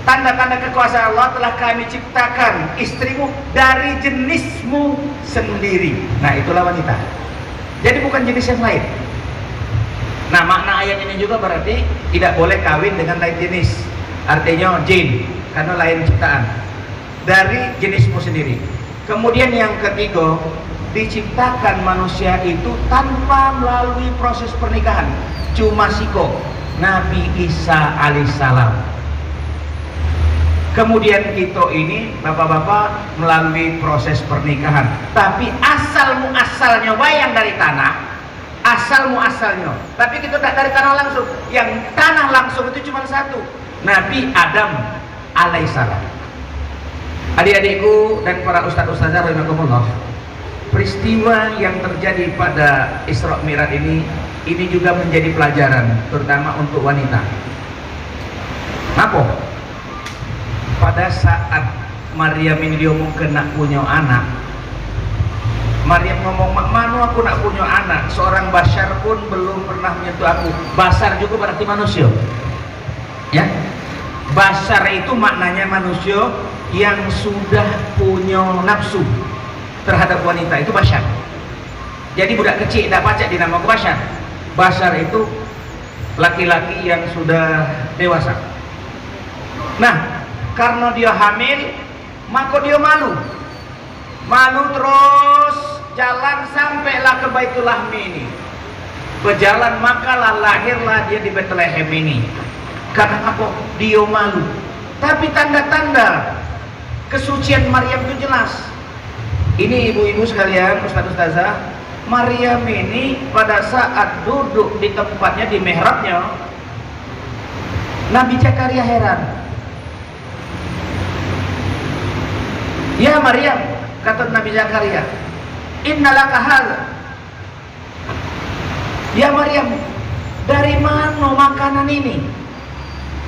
Tanda-tanda kekuasaan Allah telah kami ciptakan istrimu dari jenismu sendiri. Nah, itulah wanita. Jadi bukan jenis yang lain. Nah, makna ayat ini juga berarti tidak boleh kawin dengan lain jenis. Artinya jin, karena lain ciptaan. Dari jenismu sendiri. Kemudian yang ketiga, diciptakan manusia itu tanpa melalui proses pernikahan. Cuma siko Nabi Isa alaihissalam. Kemudian kita ini bapak-bapak melalui proses pernikahan, tapi asal muasalnya wayang dari tanah, asal muasalnya. Tapi kita tak dari tanah langsung. Yang tanah langsung itu cuma satu, Nabi Adam alaihissalam. Adik-adikku dan para ustadz-ustadzah rahimakumullah, peristiwa yang terjadi pada Isra Mi'raj ini juga menjadi pelajaran terutama untuk wanita. Kenapa? Pada saat Maryam ini diomong kena punya anak, Maryam ngomong, "Manu aku nak punya anak, seorang bashar pun belum pernah menyentuh aku." Bashar juga berarti manusia, ya. Bashar itu maknanya manusia yang sudah punya nafsu terhadap wanita, itu bashar. Jadi budak kecil tidak pacak dinamakan bashar. Bashar itu laki-laki yang sudah dewasa. Nah, karena dia hamil, maka dia malu terus jalan sampailah ke Baitul Lahmi ini. Berjalan makalah lahirlah dia di Bethlehem ini. Karena apa? Dia malu. Tapi tanda-tanda kesucian Maryam itu jelas. Ini ibu-ibu sekalian, ustaz-ustazah, Maryam ini pada saat duduk di tempatnya di mihrabnya, Nabi Zakaria heran. "Ya Maryam," kata Nabi Zakaria, "innalaka hadza." "Ya Maryam, dari mana makanan ini?"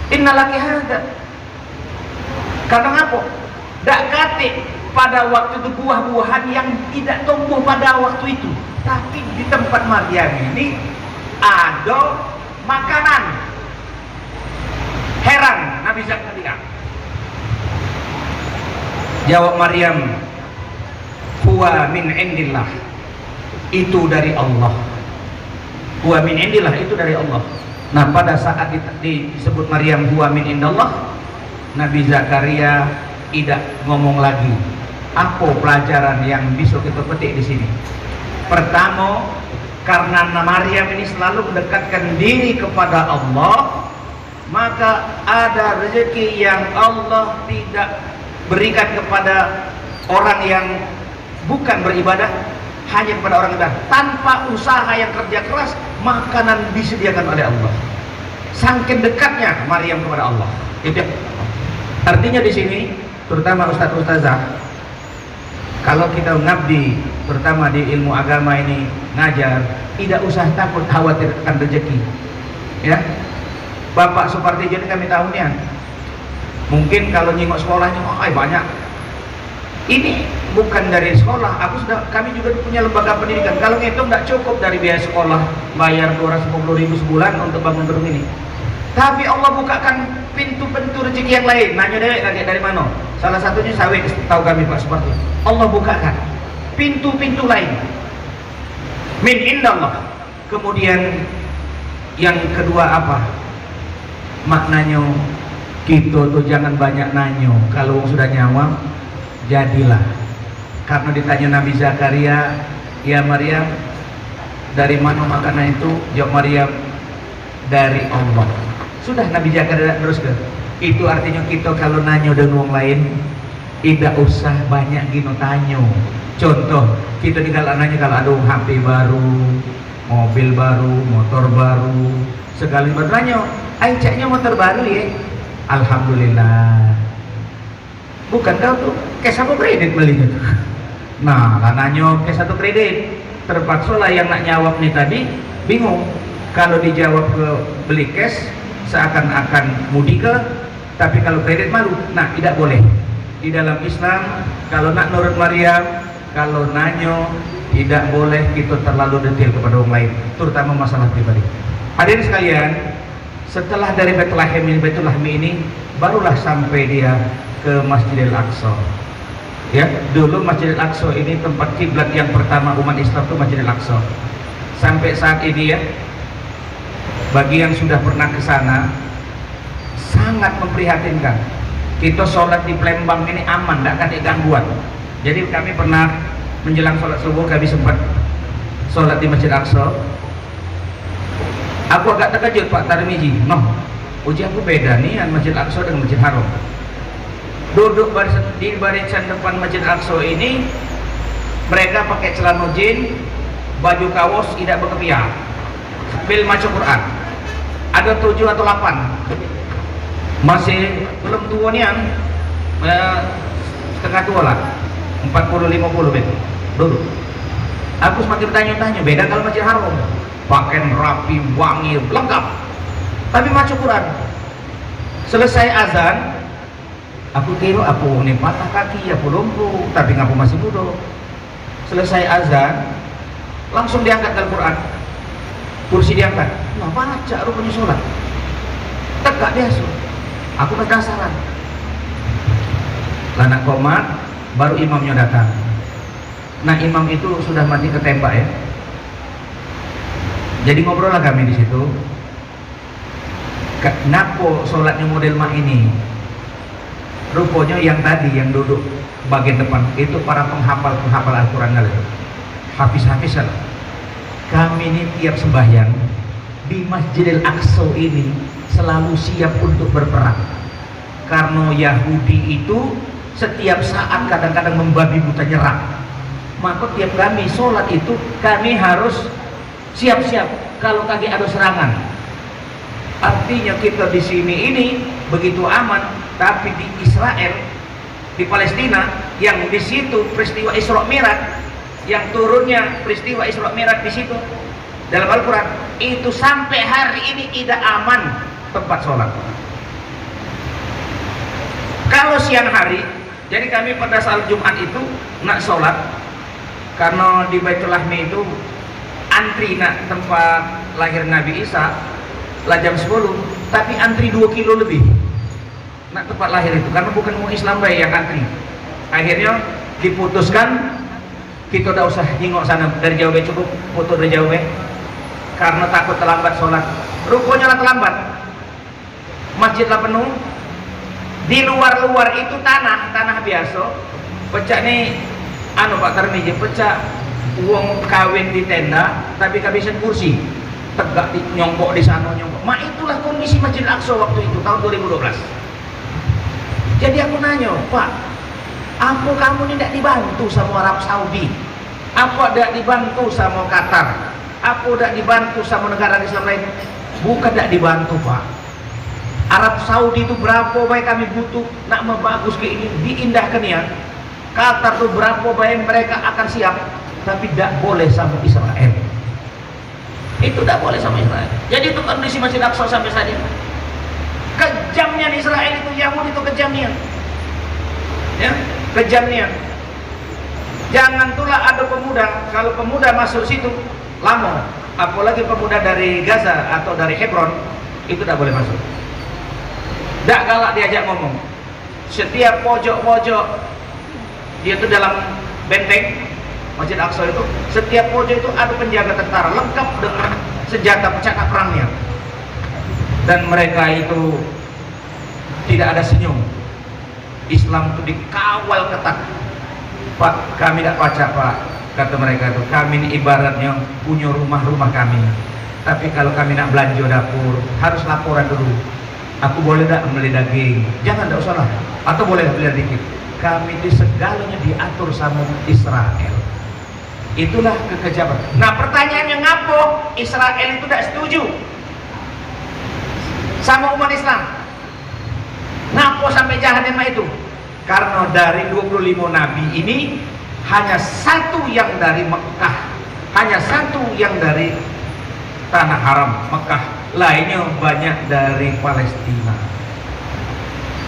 "Innalaki hadza." Karena apa? Dak kate pada waktu itu buah-buahan yang tidak tumbuh pada waktu itu, tapi di tempat Maryam ini ada makanan. Heran Nabi Zakaria. Jawab Maryam, "Huwa min indillah." Itu dari Allah. Huwa min indillah, itu dari Allah. Nah, pada saat disebut Maryam huwa min indallah, Nabi Zakaria tidak ngomong lagi. Apa pelajaran yang bisa kita petik di sini? Pertama, karena Maryam ini selalu mendekatkan diri kepada Allah, maka ada rezeki yang Allah tidak berikan kepada orang yang bukan beribadah, hanya kepada orang ibadah. Tanpa usaha yang kerja keras, makanan disediakan oleh Allah. Saking dekatnya Maryam kepada Allah. Itu artinya di sini, terutama ustaz-ustazah, kalau kita ngabdi, terutama di ilmu agama ini ngajar, tidak usah takut khawatir akan rezeki. Ya, Bapak Suparti jadi kami tahunnya. Mungkin kalau nyingok sekolahnya, banyak. Ini bukan dari sekolah. Kami juga punya lembaga pendidikan. Kalau ngitung tidak cukup dari biaya sekolah, bayar 250.000 sebulan untuk bangun gedung ini. Tapi Allah bukakan pintu-pintu rezeki yang lain. Nanya deh, dari mana? Salah satunya sawit, tahu kami Pak seperti. Allah bukakan pintu-pintu lain. Min indallah. Kemudian yang kedua apa? Maknanya, kita tuh jangan banyak nanya. Kalau sudah nyawa, jadilah. Karena ditanya Nabi Zakaria, "Ya Maryam, dari mana makanan itu?" Jawab Maryam, "Dari Allah." Sudah, Nabi Zakaria terus ke. Itu artinya kita kalau nanya dengan orang lain, tidak usah banyak gino tanya. Contoh, kita tinggal nanya kalau ada HP baru, mobil baru, motor baru, segala bertanya, "Aicaknya motor baru ya?" "Alhamdulillah." Bukan kau tuh cash apa kredit belinya tuh. Nah, nanya cash atau kredit, terpaksa lah yang nak jawab nih tadi bingung. Kalau dijawab ke beli cash seakan-akan mudika, tapi kalau kredit malu. Nah, tidak boleh. di dalam Islam kalau nak nurut Maryam, kalau nanyo tidak boleh kita terlalu detail kepada orang lain, terutama masalah pribadi. Hadirin sekalian, setelah dari Baitul Lahmi ini barulah sampai dia ke Masjidil Aqsa. Ya, dulu Masjidil Aqsa ini tempat kiblat yang pertama umat Islam itu Masjidil Aqsa. Sampai saat ini ya, bagi yang sudah pernah ke sana sangat memprihatinkan. Kita sholat di Palembang ini aman, tidak ada gangguan. Jadi kami pernah menjelang sholat subuh, kami sempat sholat di Masjid Aqsa. Aku agak terkejut Pak Tarmiji, uji aku beda nih Masjid Aqsa dengan Masjid Haram. Duduk di barisan depan Masjid Aqsa ini, mereka pakai celana jeans, baju kaos tidak berkepiah, sambil baca Quran. Ada 7 atau 8, masih belum tua nian, setengah tua lah, 40-50 bet. Duduk. Aku semakin bertanya-tanya, beda kalau Masjid Haram, pakaian rapi, wangi, lengkap, tapi baca Quran. Selesai azan, aku kira aku ini patah kaki, aku lumpuh, tapi ngaku masih muda. Selesai azan, langsung diangkat Al-Quran, kursi diangkat, baca rupanya sholat, tegak biasa. Aku penasaran. Lanak komat, baru imamnya datang. Nah, imam itu sudah mati ketembak ya. Jadi ngobrol lah kami di situ. Kenapa sholatnya model mak ini? Rupanya yang tadi yang duduk bagian depan itu para penghafal Al-Quran kali, hafiz-hafiz lah. Kami ini tiap sembahyang di Masjidil Aqsa ini selalu siap untuk berperang, karena Yahudi itu setiap saat kadang-kadang membabi buta nyerang. Maka tiap kami sholat itu kami harus siap-siap kalau kaki ada serangan. Artinya kita di sini ini begitu aman, tapi di Israel, di Palestina, yang di situ peristiwa Isra Mi'raj, yang turunnya peristiwa Isra Mi'raj di situ dalam Al-Quran, itu sampai hari ini tidak aman tempat sholat. Kalau siang hari, jadi kami pada saat Jumat itu nak sholat, karena di Baitul Lahmi itu antri nak tempat lahir Nabi Isa lah jam 10, tapi antri 2 kilo lebih nak tempat lahir itu, karena bukan mau Islam baik yang antri. Akhirnya diputuskan kita tidak usah jengok sana, dari jauh cukup foto dari jauh, karena takut terlambat sholat. Rupanya lah terlambat, masjid lah penuh. Di luar-luar itu tanah biasa, pecah nih Pak Tarmiji, pecah uang kawin di tenda, tapi kehabisan kursi, tegak nyongkok di sana nyongkok. Itulah kondisi Masjid Aqsa waktu itu tahun 2012. Jadi aku nanya, Pak, apa kamu ini tidak dibantu sama Arab Saudi? Apa tidak dibantu sama Qatar? Apa tidak dibantu sama negara Islam lain? Bukan tidak dibantu, Pak. Arab Saudi itu berapa baik kami butuh nak membagus ke ini, diindahkan ya. Qatar itu berapa baik mereka akan siap, tapi tidak boleh sama Israel. Itu tidak boleh sama Israel. Jadi itu kondisi Masjid Aqsa sampai saat ini. Kejamnya di Israel itu, Yahudi itu kejamnya, ya, kejamnya. Jangan tulah ada pemuda, kalau pemuda masuk situ lama, apalagi pemuda dari Gaza atau dari Hebron, itu tidak boleh masuk. Tidak galak diajak ngomong. Setiap pojok-pojok, dia itu dalam benteng Masjid Aqsa itu, setiap pojok itu ada penjaga tentara lengkap dengan senjata pesawat perangnya, dan mereka itu tidak ada senyum. Islam itu dikawal ketat. Pak, kami tidak baca, Pak, kata mereka itu, kami ini ibaratnya punya rumah-rumah kami, tapi kalau kami nak belanja dapur harus laporan dulu. Aku boleh tidak beli daging? Jangan, tidak usah lah. Atau boleh beli dikit. Kami di segalanya diatur sama Israel. Itulah kekejaman. Nah, pertanyaannya, ngapa Israel itu tidak setuju sama umat Islam? Ngapa sampai jahatnya itu? Karena dari 25 nabi ini hanya satu yang dari Mekah, hanya satu yang dari tanah haram Mekah, lainnya banyak dari Palestina.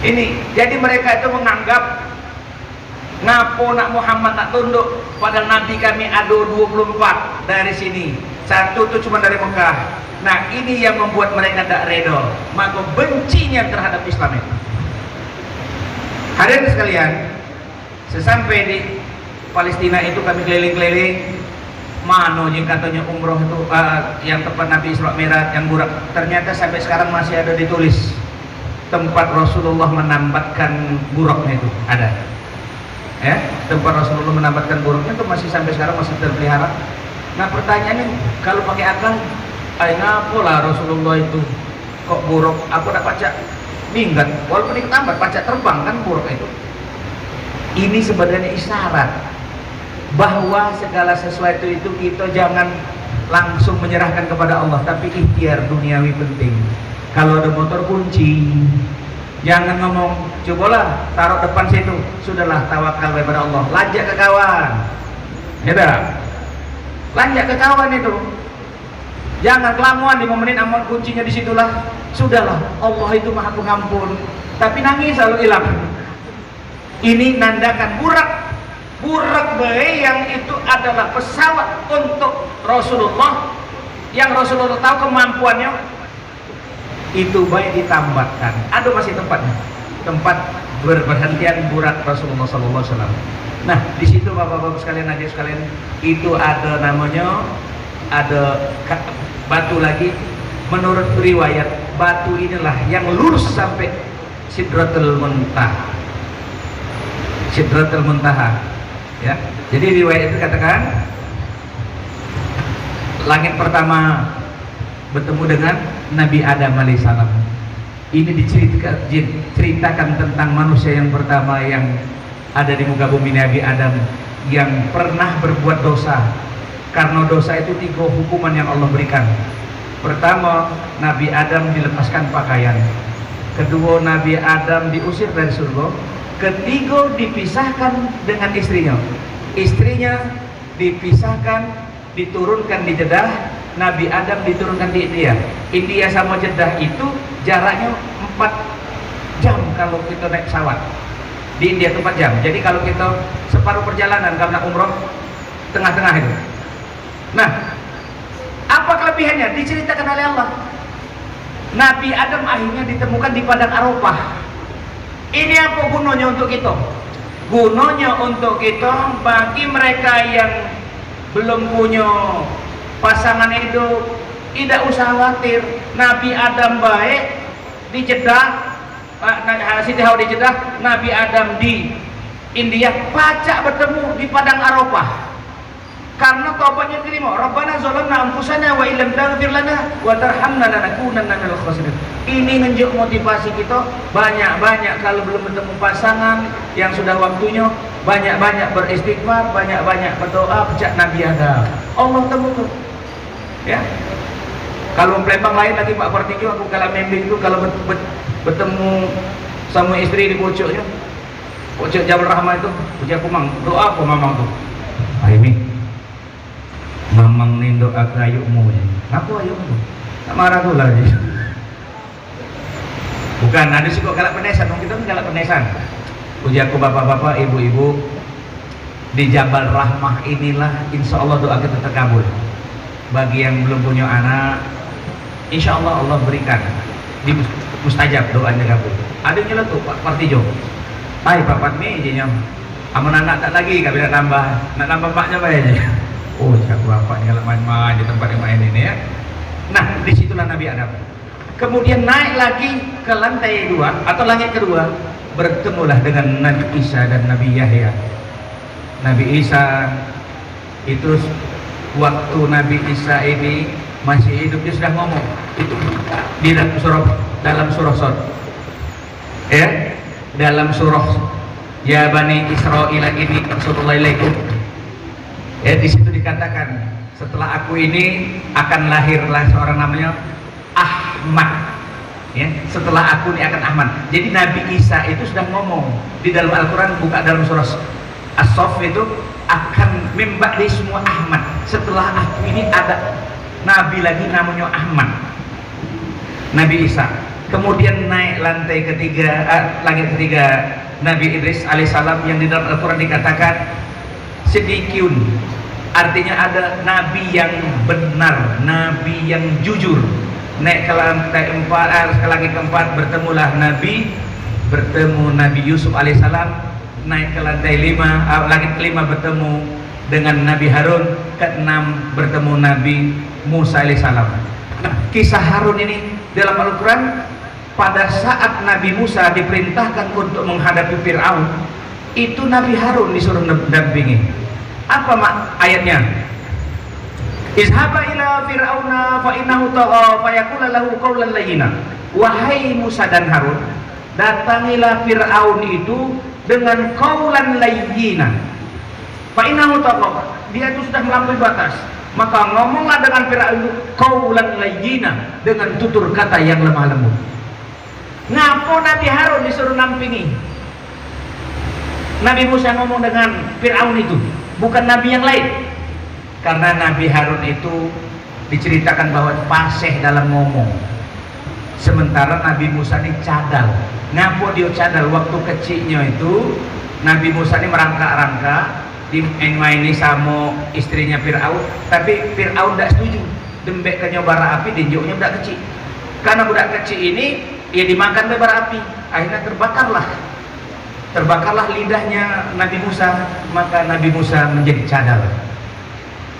Ini jadi mereka itu menganggap Ngapo nak Muhammad nak tunduk pada Nabi kami ada 24 dari sini, satu itu cuma dari Mekah. Nah ini yang membuat mereka tidak redo, maka bencinya terhadap Islam itu. Hadirin sekalian, sesampai di Palestina itu kami keliling-keliling. Mano yang katanya umroh itu yang tempat Nabi Isra Mi'raj yang burak, ternyata sampai sekarang masih ada ditulis tempat Rasulullah menambatkan buraknya itu ada. Ya, tempat Rasulullah menambatkan buruknya itu masih sampai sekarang masih terpelihara. Nah pertanyaannya, kalau pakai akal, pola Rasulullah itu kok buruk? Aku nak pacak minggat, walaupun ditambat pacak terbang kan buruk itu. Ini sebenarnya isyarat bahwa segala sesuatu itu kita jangan langsung menyerahkan kepada Allah, tapi ikhtiar duniawi penting. Kalau ada motor kunci, jangan ngomong cobalah taruh depan situ, sudahlah tawakal kepada Allah, lanjak ke kawan, ya dah, lanjak ke kawan itu, jangan kelamuan 5 menit aman kuncinya disitulah, sudahlah Allah itu maha pengampun, tapi nangis selalu hilang. Ini nandakan burak bayi yang itu adalah pesawat untuk Rasulullah, yang Rasulullah tahu kemampuannya, itu baik ditambatkan. Ada masih tempatnya, tempat berberhentian burak Rasulullah SAW. Nah di situ bapak-bapak sekalian, adik sekalian, itu ada namanya, ada batu lagi. Menurut riwayat batu inilah yang lurus sampai Sidratul Muntaha. Sidratul Muntaha. Ya, jadi riwayat itu katakan langit pertama bertemu dengan Nabi Adam alaihissalam. Ini diceritakan tentang manusia yang pertama yang ada di muka bumi, Nabi Adam, yang pernah berbuat dosa. Karena dosa itu 3 hukuman yang Allah berikan. Pertama, Nabi Adam dilepaskan pakaian. Kedua, Nabi Adam diusir dari surga. Ketiga, dipisahkan dengan istrinya. Istrinya dipisahkan, diturunkan di Jeddah. Nabi Adam diturunkan di India. India sama Jeddah itu jaraknya 4 jam kalau kita naik pesawat. Di India itu 4 jam. Jadi kalau kita separuh perjalanan kalau nak umroh, tengah-tengah itu. Nah, apa kelebihannya? Diceritakan oleh Allah. Nabi Adam akhirnya ditemukan di padang Arafah. Ini apa gunanya untuk kita? Gunanya untuk kita, bagi mereka yang belum punya pasangan hidup, tidak usah khawatir. Nabi Adam baik di Jeddah, Siti Hawa di Jeddah, Nabi Adam di India, pacak bertemu di padang Arafah. Karena taubatnya terima. Rabbana zalamna anfusana wa illam taghfir lana wa tarhamna lanakunanna minal khasirin. Ini nunjuk motivasi kita, banyak-banyak kalau belum bertemu pasangan yang sudah waktunya, banyak-banyak beristighfar, banyak-banyak berdoa pecah Nabi Adam. Allah temukan. Ya. Kalau Palembang lain lagi Pak Partijo, aku kalau membimbing itu kalau bertemu sama istri di pucuknya, pucuk Jabal Rahmah itu, pucuk aku mang, doa apa mamang tuh? Aimi mamang nindo agayumu ya. Apa ayumu? Tak marah tu lagi. Bukan, ada sih kok galak penesan, kita kan galak penesan. Puji aku bapak-bapak, ibu-ibu, di Jabal Rahmah inilah insya Allah doa kita terkabul. Bagi yang belum punya anak, insya Allah Allah berikan di mustajab doanya kabul. Ada yang tuh Pak Partijo. Hai Pak Patmi izinnya. Amun anak tak lagi, kami nak nambah paknya bayarnya. Oh, jago apa nih kalau main-main di tempat yang main ini ya. Nah, disitulah Nabi Adam. Kemudian naik lagi ke lantai 2 atau langit kedua, bertemulah dengan Nabi Isa dan Nabi Yahya. Nabi Isa itu waktu Nabi Isa ini masih hidup, dia sudah ngomong itu di dalam surah Sod. Ya, dalam surah Ya Bani Israil ini Rasulullah ilaikum. Ya, di situ dikatakan setelah aku ini akan lahirlah seorang namanya Ahmad. Ya, setelah aku ini akan Ahmad. Jadi Nabi Isa itu sudah ngomong di dalam Al-Quran, buka dalam surah As-Saff itu, akan membakti semua Ahmad. Setelah aku ini ada Nabi lagi namanya Ahmad, Nabi Isa. Kemudian naik lantai ketiga, langit ketiga Nabi Idris alaihissalam yang di dalam Al-Quran dikatakan siddiqun, artinya ada nabi yang benar, nabi yang jujur. Naik ke langit keempat bertemulah nabi, bertemu Nabi Yusuf alaihissalam. Naik ke langit kelima bertemu dengan Nabi Harun. Keenam bertemu Nabi Musa alaihissalam. Nah, kisah Harun ini dalam Al-Quran, pada saat Nabi Musa diperintahkan untuk menghadapi Fir'aun, itu Nabi Harun disuruh mendampingi. Apa ayatnya? Izhaba ila fir'auna fa innahu tagha fa yaqula lahu qawlan layyina. Wahai Musa dan Harun, datangilah Fir'aun itu dengan qawlan layyina. Fa innahu tagha, dia itu sudah melampaui batas. Maka ngomonglah dengan Fir'aun itu qawlan layyina, dengan tutur kata yang lemah lembut. Ngapo Nabi Harun disuruh nampingi? Nabi Musa ngomong dengan Fir'aun itu, bukan nabi yang lain. Karena Nabi Harun itu diceritakan bahwa fasih dalam ngomong, sementara Nabi Musa ini cadal. Ngapo dia cadal? Waktu kecilnya itu Nabi Musa ini merangkak-rangkak dimaini sama istrinya Fir'aun, tapi Fir'aun tidak setuju. Dembek ke bara api, dinjuknya budak kecil. Karena budak kecil ini ia dimakan oleh bara api, akhirnya terbakarlah lidahnya Nabi Musa, maka Nabi Musa menjadi cadal.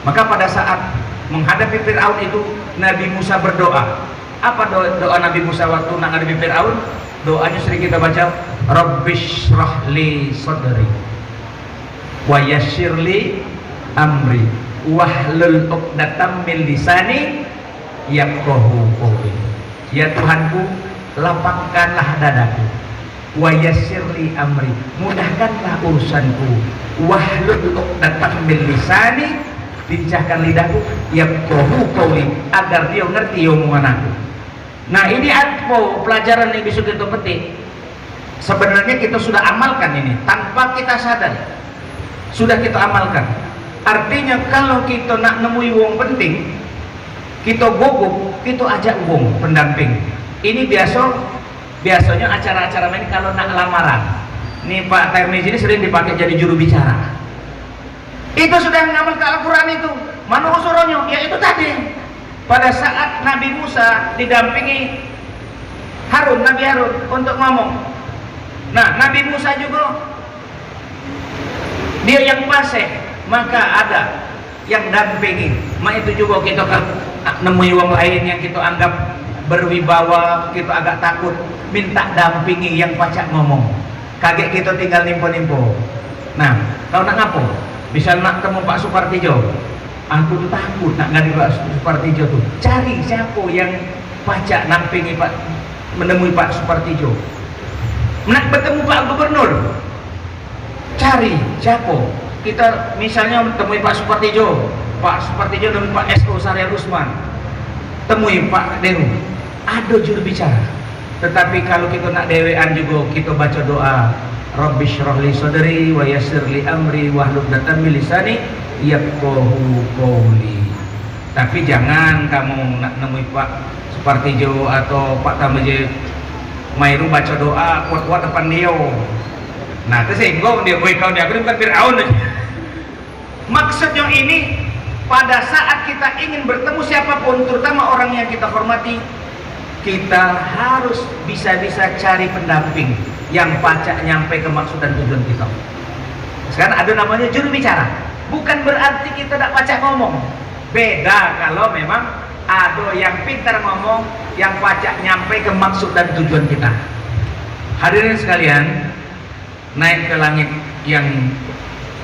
Maka pada saat menghadapi Fir'aun itu Nabi Musa berdoa. Apa doa Nabi Musa waktu menghadapi Fir'aun? Doanya sering kita baca, Rabbishrah li sadri wa yassir li amri wahlul 'uqdatam min lisani yafqahu qawli. Ya Tuhanku, lapangkanlah dadaku, wa yassir li amri, mudahkanlah urusanku, wahlul 'uqdatam min lisani, lincahkan lidahku, yafqahu qawli, agar dia ngerti omongan aku. Nah, ini apa pelajaran yang bisa kita petik? Sebenarnya kita sudah amalkan ini tanpa kita sadar, sudah kita amalkan. Artinya kalau kita nak nemui wong penting, kita gugup, kita ajak wong pendamping. Ini biasanya acara-acara ini kalau nak lamaran, nih Pak Termizi ini sering dipakai jadi juru bicara. Itu sudah mengamal ke Al-Quran itu. Mana usuronya? Ya itu tadi. Pada saat Nabi Musa didampingi Nabi Harun untuk ngomong. Nah, Nabi Musa juga dia yang fasih, maka ada yang dampingi. Itu juga kita nemui wong lain yang kita anggap berwibawa, kita agak takut, minta dampingi yang pacak ngomong. Kaget kita tinggal nimpo-nimpo. Nah, kalau nak ngapo? Bisa nak temu Pak Supartijo, aku tuh takut nak ngadi Pak Supartijo tuh. Cari siapa yang pacak nampingi Pak, menemui Pak Supartijo. Nak bertemu Pak Gubernur, cari siapa. Kita misalnya temui Pak Supartijo temui Pak SO Syariah Rusman, temui Pak Deru, ada juru bicara. Tetapi kalau kita nak dewean juga, kita baca doa, Rabbishrah li sadri wa yassir li amri wahlul 'uqdatam min lisani yafqahu qawli. Tapi jangan kamu nak nemui Pak Supartijo atau Pak Tamaje Mairu baca doa kuat-kuat depan dia. Nah, tersinggung dia, kau dia bukan Fir'aun. Maksudnya ini, pada saat kita ingin bertemu siapapun, terutama orang yang kita hormati, kita harus bisa-bisa cari pendamping yang pacak nyampe ke maksud dan tujuan kita. Sekarang ada namanya juru bicara. Bukan berarti kita tidak pacak ngomong. Beda kalau memang ada yang pintar ngomong, yang pacak nyampe ke maksud dan tujuan kita. Hadirin sekalian, naik ke langit yang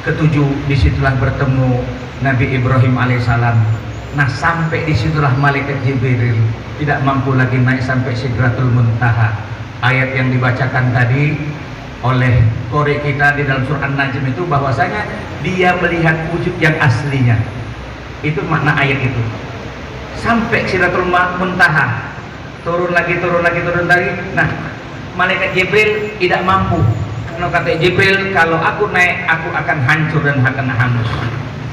ketujuh, disitulah bertemu Nabi Ibrahim alaihissalam. Nah, sampai disitulah malaikat Jibril tidak mampu lagi naik sampai Sidratul Muntaha. Ayat yang dibacakan tadi oleh qori kita di dalam surah An-Najm itu bahwasanya dia melihat wujud yang aslinya. Itu makna ayat itu. Sampai Sidratul Muntaha, turun lagi. Nah, malaikat Jibril tidak mampu. Karena kata Jibril, kalau aku naik, aku akan hancur dan akan hangus.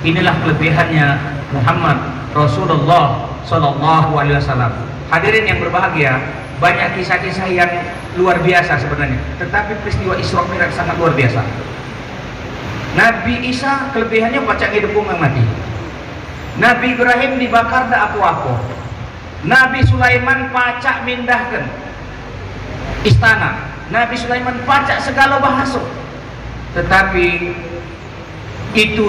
Inilah kelebihannya Muhammad Rasulullah Sallallahu Alaihi Wasallam. Hadirin yang berbahagia, banyak kisah-kisah yang luar biasa sebenarnya, tetapi peristiwa Isra Mi'raj sangat luar biasa. Nabi Isa kelebihannya pacak ngidupung yang mati. Nabi Ibrahim dibakar da apu-apu. Nabi Sulaiman pacak mindahkan istana. Nabi Sulaiman pacak segala bahasa. Tetapi itu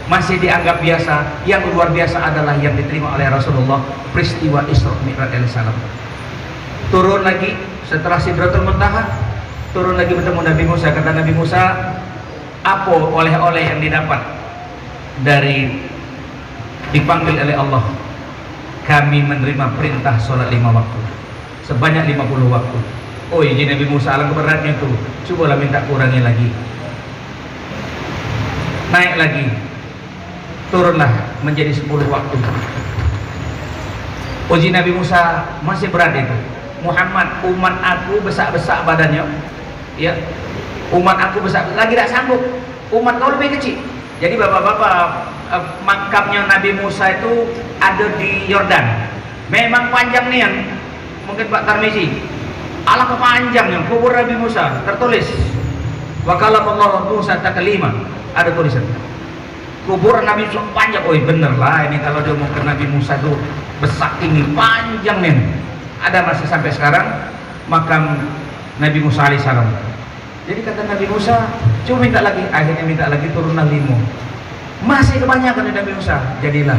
masih dianggap biasa. Yang luar biasa adalah yang diterima oleh Rasulullah, peristiwa Isra Mi'raj alaihissalam. Turun lagi setelah Sidratul Muntaha, turun lagi bertemu Nabi Musa. Kata Nabi Musa, apa oleh-oleh yang didapat dari dipanggil oleh Allah? Kami menerima perintah sholat 5 waktu sebanyak 50 waktu. Oh izin Nabi Musa, alangkah beratnya itu, cobalah minta kurangi lagi. Naik lagi, turunlah menjadi 10 waktu. Uji Nabi Musa masih berat itu. Muhammad, umat aku besar-besar badannya, ya, umat aku besar, lagi tidak sanggup, umat kau lebih kecil. Jadi bapak-bapak, makamnya Nabi Musa itu ada di Yordan. Memang panjang nih yang mungkin Pak Tarmizi, alangkah panjangnya kubur Nabi Musa, tertulis wa kalama Musa taklima, ada tulisan kuburan Nabi Musa panjang. Oh bener lah ini, kalau dia mau ke Nabi Musa tuh besar tinggi panjang nih. Ada masih sampai sekarang makam Nabi Musa alaihissalam. Jadi kata Nabi Musa, coba minta lagi. Akhirnya minta lagi, turunlah 5. Masih kebanyakan dari Nabi Musa. Jadilah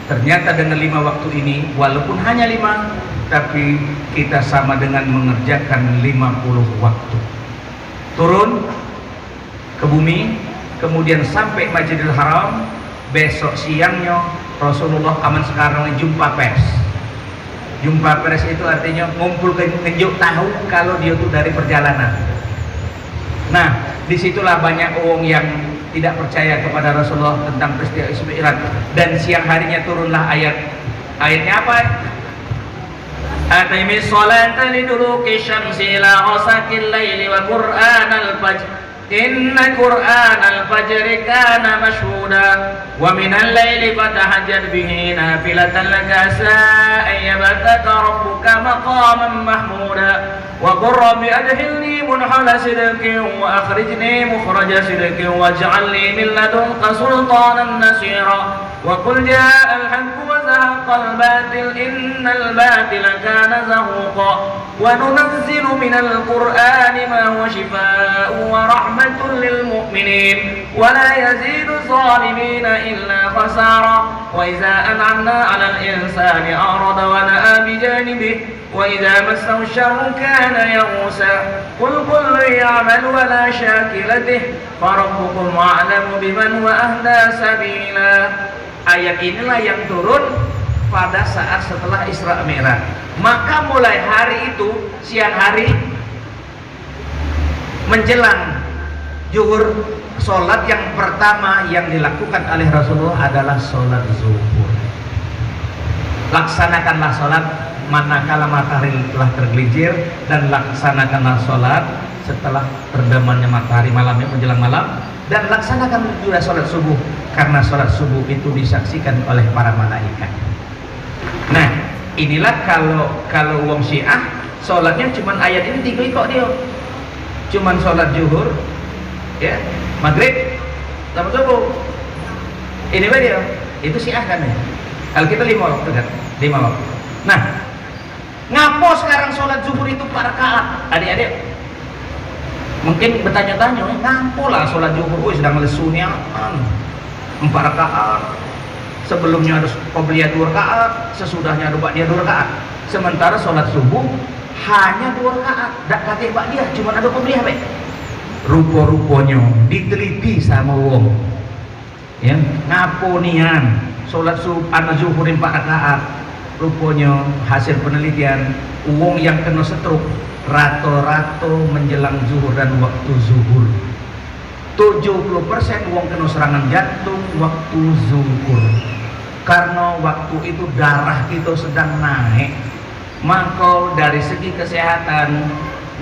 ternyata dengan 5 waktu ini, walaupun hanya 5, tapi kita sama dengan mengerjakan 50 waktu. Turun ke bumi, kemudian sampai Masjidil Haram. Besok siangnya Rasulullah aman sekarang jumpa pers. Jumpa pers itu artinya ngumpul nunjuk tahu kalau dia itu dari perjalanan. Nah, disitulah banyak orang yang tidak percaya kepada Rasulullah tentang peristiwa Isra Mi'raj. Dan siang harinya turunlah ayatnya apa? Aqimis sholata liduluki syamsi ila ghasaqil laili wa qur'anal fajr inna qur'anal fajri kana mashhuda wa minal laili fatahajjad bihi nafilatan laka asa ayyabaka rabbuka maqaman mahmuda wa qur rabbi adkhilni mudkhala sidqin wa akhrijni mukhraja sidqin waj'al li min ladunka sultanan nasira wa qul jaa al-haqqu wa zahaqa al-batil innal batila kana zahuqa wa nunazzilu minal qur'ani ma huwa shifaa'un wa rahmatun lil mu'minin wa la yazidu zalimina illa khasara wa idza an'amna 'alal insani a'rada wa na'a bi janibihi wa idza massahu syarru kana ya'usa qul kullu ya'malu ala shakilatihi fa rabbukum a'lamu biman huwa ahda sabila. Ayat inilah yang turun pada saat setelah Isra Mi'raj. Maka mulai hari itu, siang hari menjelang zuhur, sholat yang pertama yang dilakukan oleh Rasulullah adalah sholat zuhur. Laksanakanlah sholat manakala matahari telah tergelincir, dan laksanakanlah sholat setelah terbenamnya matahari malamnya menjelang malam, dan laksanakan juga sholat subuh, karena sholat subuh itu disaksikan oleh para malaikat. Nah, inilah kalau wong Syiah sholatnya cuman ayat ini 3 kok dia, cuman sholat zuhur, ya, maghrib, sama subuh. Ini apa dia? Itu Syiah kan ya? Kalau kita 5 waktu kan, 5 waktu. Nah, ngapo sekarang sholat zuhur itu 4 rakaat? Adik-adik mungkin bertanya-tanya, ngapo lah sholat zuhur, sedang lesunya 4 rakaat. Sebelumnya ada qobliyah 2 rakaat, sesudahnya ada ba'diyah 2 rakaat. Sementara sholat subuh hanya 2 rakaat, dak kate ba'diyah, cuma ada qobliyah baik. Rupa-rupanya diteliti sama wong, ya, ngapo nian sholat zuhur 4 rakaat. Rupanya hasil penelitian, wong yang kena stroke rato-rato menjelang zuhur dan waktu zuhur. 70% wong kena serangan jantung waktu zuhur, karena waktu itu darah kita sedang naik. Maka dari segi kesehatan,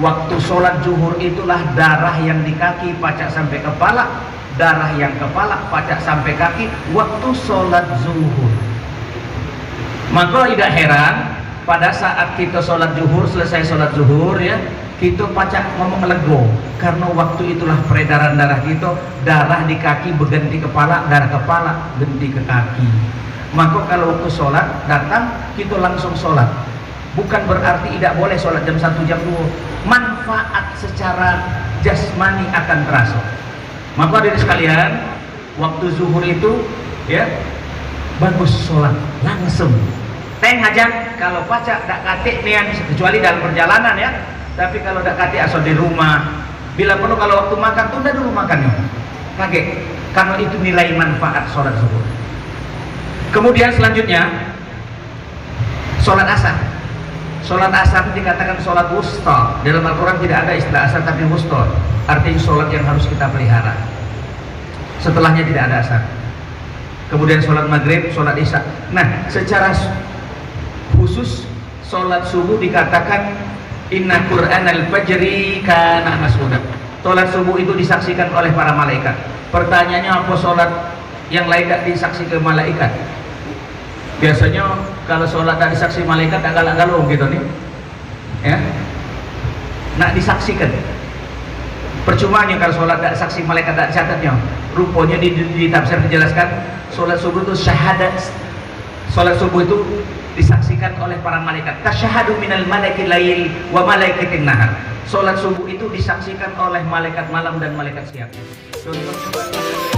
waktu sholat zuhur itulah darah yang di kaki pacak sampai kepala, darah yang kepala pacak sampai kaki waktu sholat zuhur. Maka tidak heran pada saat kita sholat zuhur, selesai sholat zuhur ya, kita pacak ngomong lego, karena waktu itulah peredaran darah kita, darah di kaki berganti kepala, darah kepala ganti ke kaki. Maka kalau waktu sholat datang, kita langsung sholat. Bukan berarti tidak boleh sholat jam 1, jam 2. Manfaat secara jasmani akan terasa. Maka dari sekalian, waktu zuhur itu ya bagus sholat langsung. Teng aja kalau pacak dak katik nian, kecuali dalam perjalanan ya. Tapi kalau dak katik asal di rumah, bila perlu kalau waktu makan tunda dulu makannya. Kaget, karena itu nilai manfaat sholat zuhur. Kemudian selanjutnya sholat asar. Sholat asar dikatakan sholat wusta. Dalam Al-Quran tidak ada istilah asar tapi wusta, artinya sholat yang harus kita pelihara. Setelahnya tidak ada asar. Kemudian sholat maghrib, sholat isya. Nah, secara khusus sholat subuh dikatakan inna qur'anal fajri kana mas'uda. Sholat subuh itu disaksikan oleh para malaikat. Pertanyaannya, apa sholat yang lain tidak disaksikan malaikat? Biasanya kalau sholat tak disaksi malaikat agak galung gitu nih ya, nak disaksikan. Percumanya kalau sholat tak saksi malaikat tak catatnya. Rupanya di tafsir dijelaskan sholat subuh itu syahadat. Sholat subuh itu disaksikan oleh para malaikat. Tasyahadu minal malaikil lail wa malaikatin nahar. Sholat subuh itu disaksikan oleh malaikat malam dan malaikat siang. Contohnya